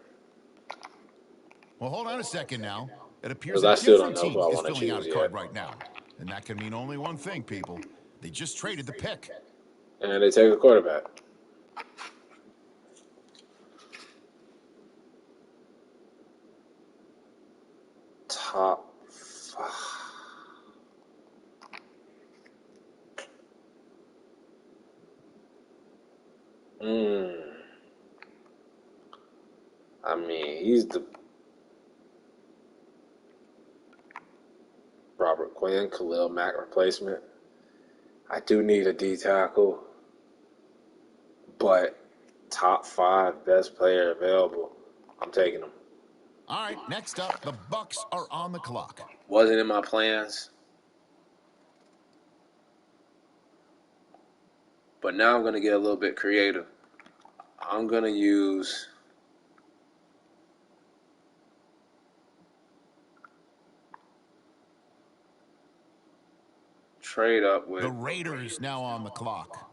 Well, hold on a second now. It appears Because a I still don't different know team who I is want to filling out choose a yet. card right now. And that can mean only one thing, people. They just traded the pick. And they take a quarterback. Top 5. I mean, he's the Robert Quinn. Quinn, Khalil Mack replacement. I do need a D tackle, but top 5 best player available. I'm taking him. All right, next up, the Bucks are on the clock. Wasn't in my plans, but now I'm going to get a little bit creative. I'm going to use trade up with The Raiders now on the clock.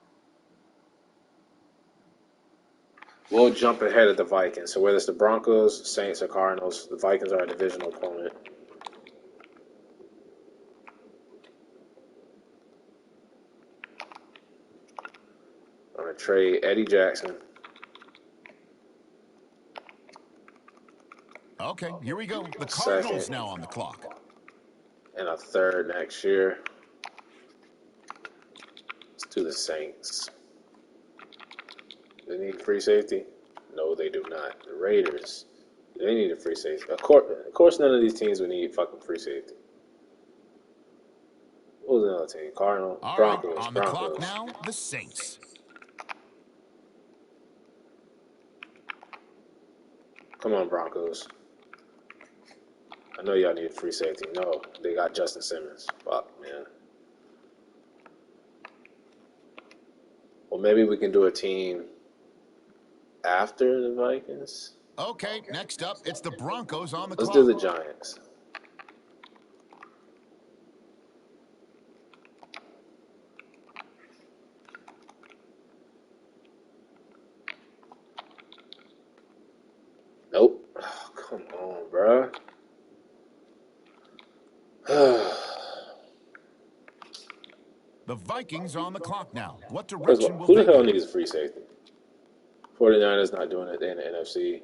We'll jump ahead of the Vikings. So whether it's the Broncos, Saints, or Cardinals, the Vikings are a divisional opponent. I'm going to trade Eddie Jackson. Okay, here we go. The Second. Cardinals now on the clock. And a third next year. Let's do the Saints. They need free safety? No, they do not. The Raiders, they need a free safety. Of course, none of these teams would need fucking free safety. What was another team? Cardinals, All Broncos, right, on the clock now, the Saints. Come on, Broncos. I know y'all need a free safety. No, they got Justin Simmons. Fuck, man. Well, maybe we can do a team after the Vikings. Okay, next up, it's the Broncos on the Let's clock. do the Giants. Nope. Oh, come on, bro. The Vikings are on the clock now. What First of direction all, will who the they hell go? needs a free safety? 49ers not doing it. They in the NFC. At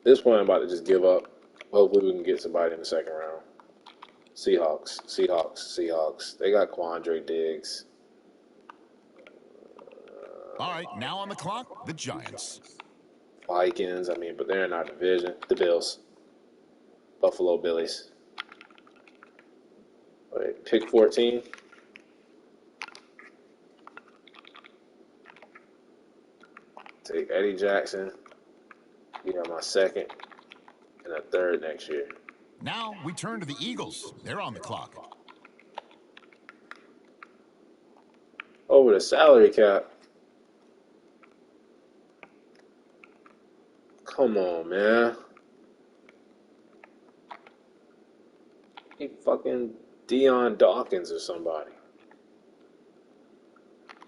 this point, I'm about to just give up. Hopefully, we can get somebody in the second round. Seahawks. They got Quandre Diggs. All right, now on the clock, the Giants. Vikings, but they're in our division. The Bills. Buffalo Billies. All right, pick 14. Take Eddie Jackson. You got my second and a third next year. Now we turn to the Eagles. They're on the clock. Over the salary cap. Come on, man. He fucking Deion Dawkins or somebody.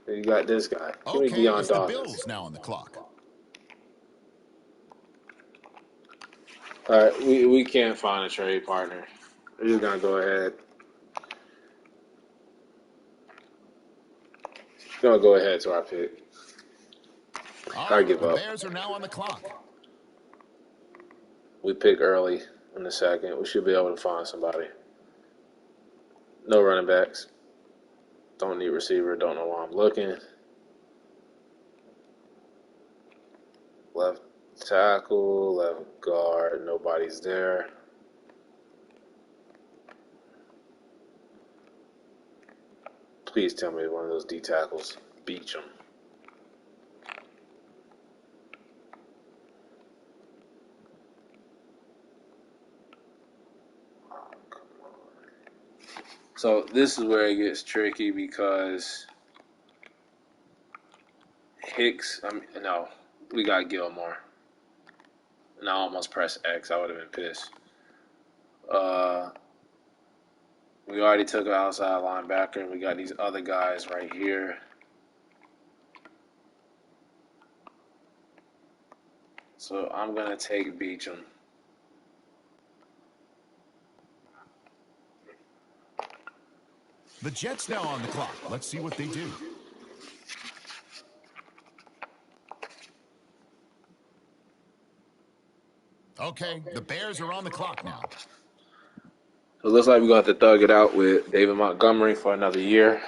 Then you got this guy. Give me Okay, Deion it's the Dawkins. Bills now on the clock. All right, we can't find a trade partner. We're just gonna go ahead. We're gonna go ahead to our pick. All I right, give the up. Bears are now on the clock. We pick early in the second. We should be able to find somebody. No running backs. Don't need receiver. Don't know why I'm looking. Left tackle, left guard. Nobody's there. Please tell me one of those D tackles. Beach them. So this is where it gets tricky because we got Gilmore. And I almost pressed X. I would have been pissed. We already took an outside linebacker, and we got these other guys right here. So I'm going to take Beachum. The Jets now on the clock. Let's see what they do. Okay, the Bears are on the clock now. So it looks like we're going to have to thug it out with David Montgomery for another year.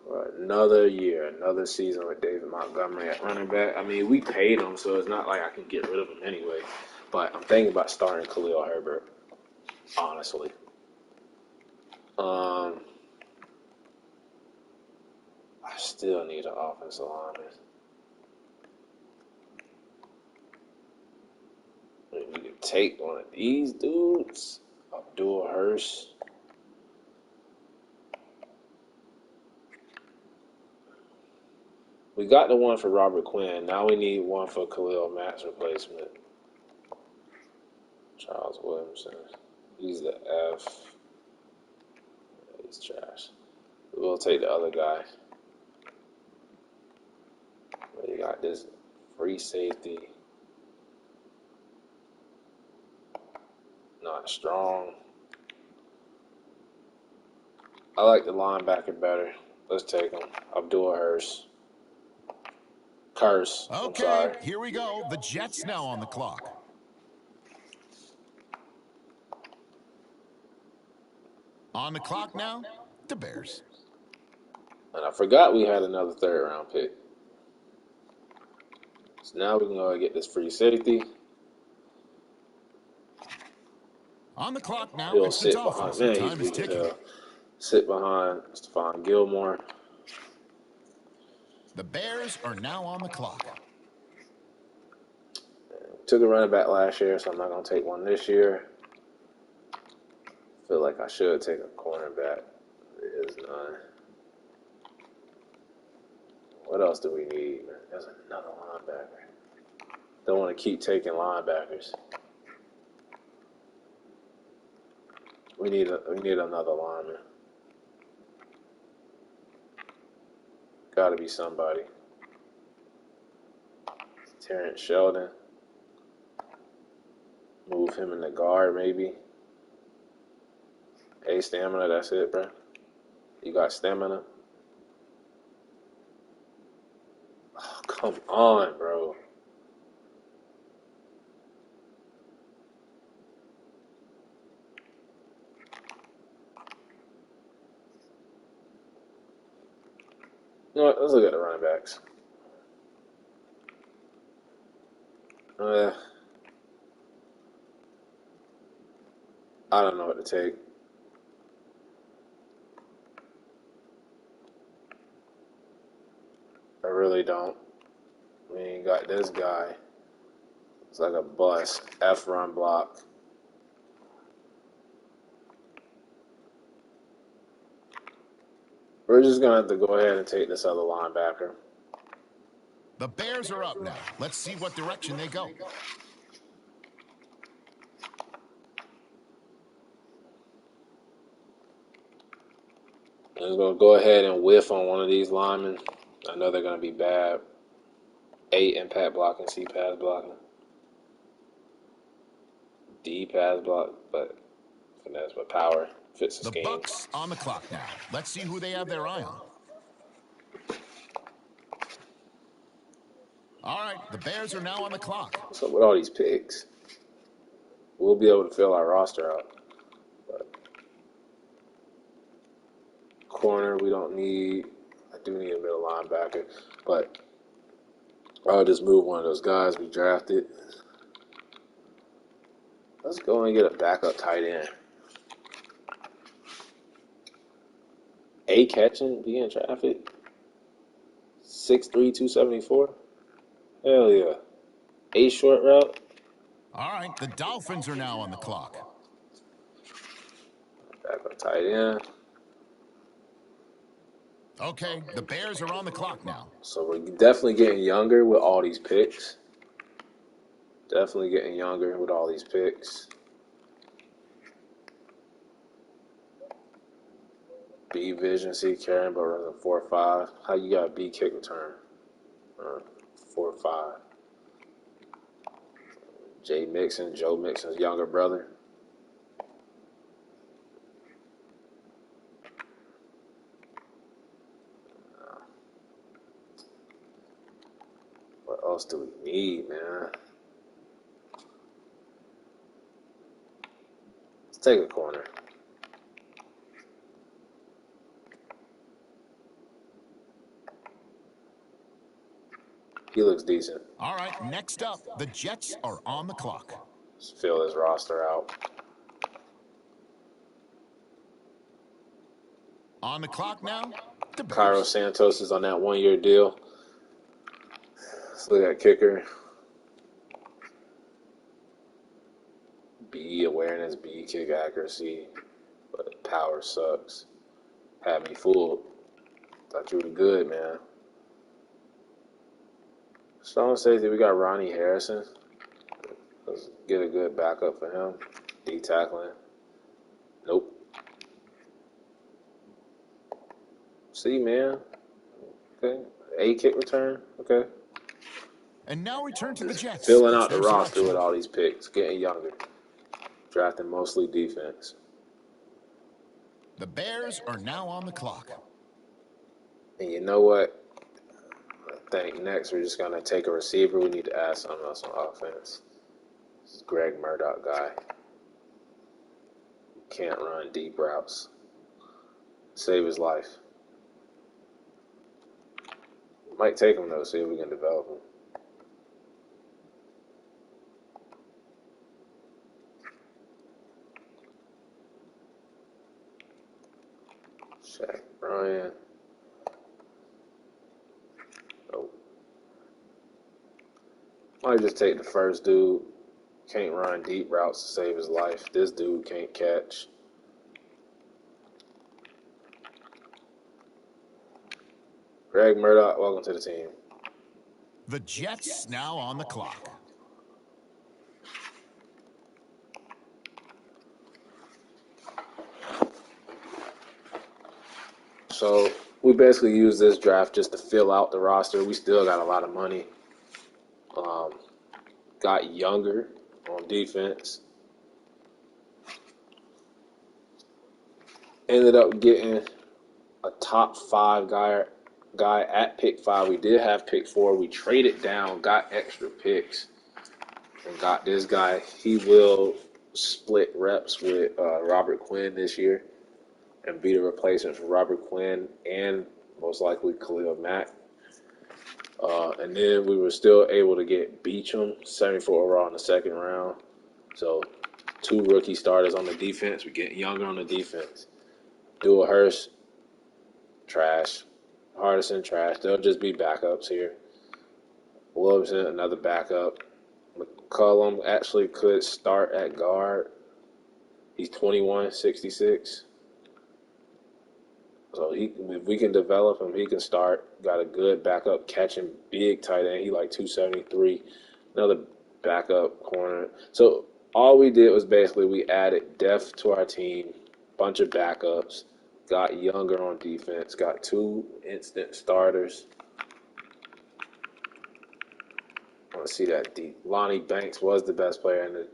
All right, another year, another season with David Montgomery at running back. I mean, we paid him, so it's not like I can get rid of him anyway. But I'm thinking about starting Khalil Herbert, honestly. I still need an offensive lineman. If you could take one of these dudes, Abdul Hurst. We got the one for Robert Quinn. Now we need one for Khalil Mack's replacement. Charles Williamson. He's the F. He's trash. We'll take the other guy. You got this free safety. Not strong. I like the linebacker better. Let's take him. Abdul Hurst. Curse. I'm Okay, sorry. here we go. The Jets now on the clock. On the clock now, the Bears. And I forgot we had another third-round pick. So now we can go and get this free safety. On the clock now, He'll it's the sit behind. Dolphins. Man, he's Time is weak as ticking. hell. Sit behind Stephon Gilmore. The Bears are now on the clock. Took a running back last year, so I'm not going to take one this year. Feel like I should take a cornerback. There is none. What else do we need? There's another linebacker. Don't want to keep taking linebackers. We need another lineman. Got to be somebody. Terrence Sheldon. Move him in the guard, maybe. Hey, stamina, that's it, bro. You got stamina? Oh, come on, bro. You know what? Let's look at the running backs. I don't know what to take. I really don't. I mean, you got this guy. It's like a bust. F run block. We're just going to have to go ahead and take this other linebacker. The Bears are up now. Let's see what direction they go. I'm going to go ahead and whiff on one of these linemen. I know they're going to be bad. A, impact blocking, C, pass blocking. D, pass block, but finesse, but power fits the The scheme. Bucks on the clock now. Let's see who they have their eye on. All right, the Bears are now on the clock. So with all these picks, we'll be able to fill our roster out. But corner, we don't need. I do need a middle linebacker, but I'll just move one of those guys we drafted. Let's go and get a backup tight end. A catching, be in traffic. 6'3", 274. Hell yeah. A short route. All right, the Dolphins are now on the clock. Backup tight end. Okay, the Bears are on the clock now. So we're definitely getting younger with all these picks. Definitely getting younger with all these picks. B vision, C carrying, but running 4.5. How you got a B kick return? 4.5. Joe Mixon's younger brother. What else do we need, man? Let's take a corner. He looks decent. All right, next up, the Jets are on the clock. Let's fill his roster out. On the clock now, the Cairo Bears. Santos is on that 1-year deal. Let's look at kicker. B awareness, B kick accuracy, but power sucks. Had me fooled. Thought you were good, man. Strong safety, we got Ronnie Harrison. Let's get a good backup for him. D tackling. Nope. C, man. Okay. A kick return. Okay. And now return to the Jets. Filling It's out the their roster selection. with all these picks. Getting younger. Drafting mostly defense. The Bears are now on the clock. And you know what? I think next we're just going to take a receiver. We need to add something else on offense. This is Greg Murdoch guy. Can't run deep routes. Save his life. Might take him, though, see if we can develop him. Shaq Bryan. Nope. Might just take the first dude. Can't run deep routes to save his life. This dude can't catch. Greg Murdoch, welcome to the team. The Jets now on the clock. So we basically use this draft just to fill out the roster. We still got a lot of money. Got younger on defense. Ended up getting a top 5 guy at pick 5. We did have pick 4. We traded down, got extra picks, and got this guy. He will split reps with Robert Quinn this year and be the replacement for Robert Quinn and most likely Khalil Mack. And then we were still able to get Beachum, 74 overall in the second round. So 2 rookie starters on the defense. We're getting younger on the defense. Dewey Hurst, trash. Hardison, trash. They'll just be backups here. Williamson, another backup. McCollum actually could start at guard. He's 21, 66. So if we can develop him, he can start. Got a good backup catching, big tight end. He like 273. Another backup corner. So all we did was basically we added depth to our team, bunch of backups, got younger on defense, got 2 instant starters. I want to see that deep. Lonnie Banks was the best player in the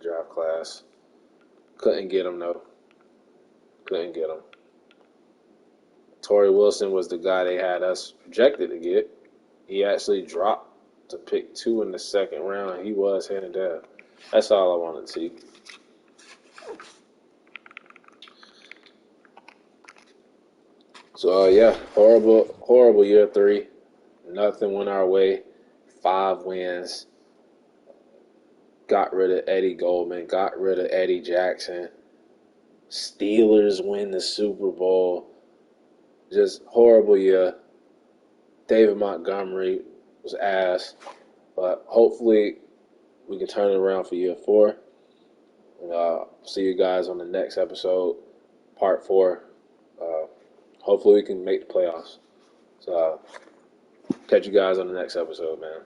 draft class. Couldn't get him though. Couldn't get him. Torrey Wilson was the guy they had us projected to get. He actually dropped to pick 2 in the second round. He was handed down. That's all I wanted to see. So, yeah, horrible year 3. Nothing went our way. 5 wins. Got rid of Eddie Goldman. Got rid of Eddie Jackson. Steelers win the Super Bowl. Just horrible year. David Montgomery was ass. But hopefully we can turn it around for year 4. And see you guys on the next episode, part 4. Hopefully we can make the playoffs. So catch you guys on the next episode, man.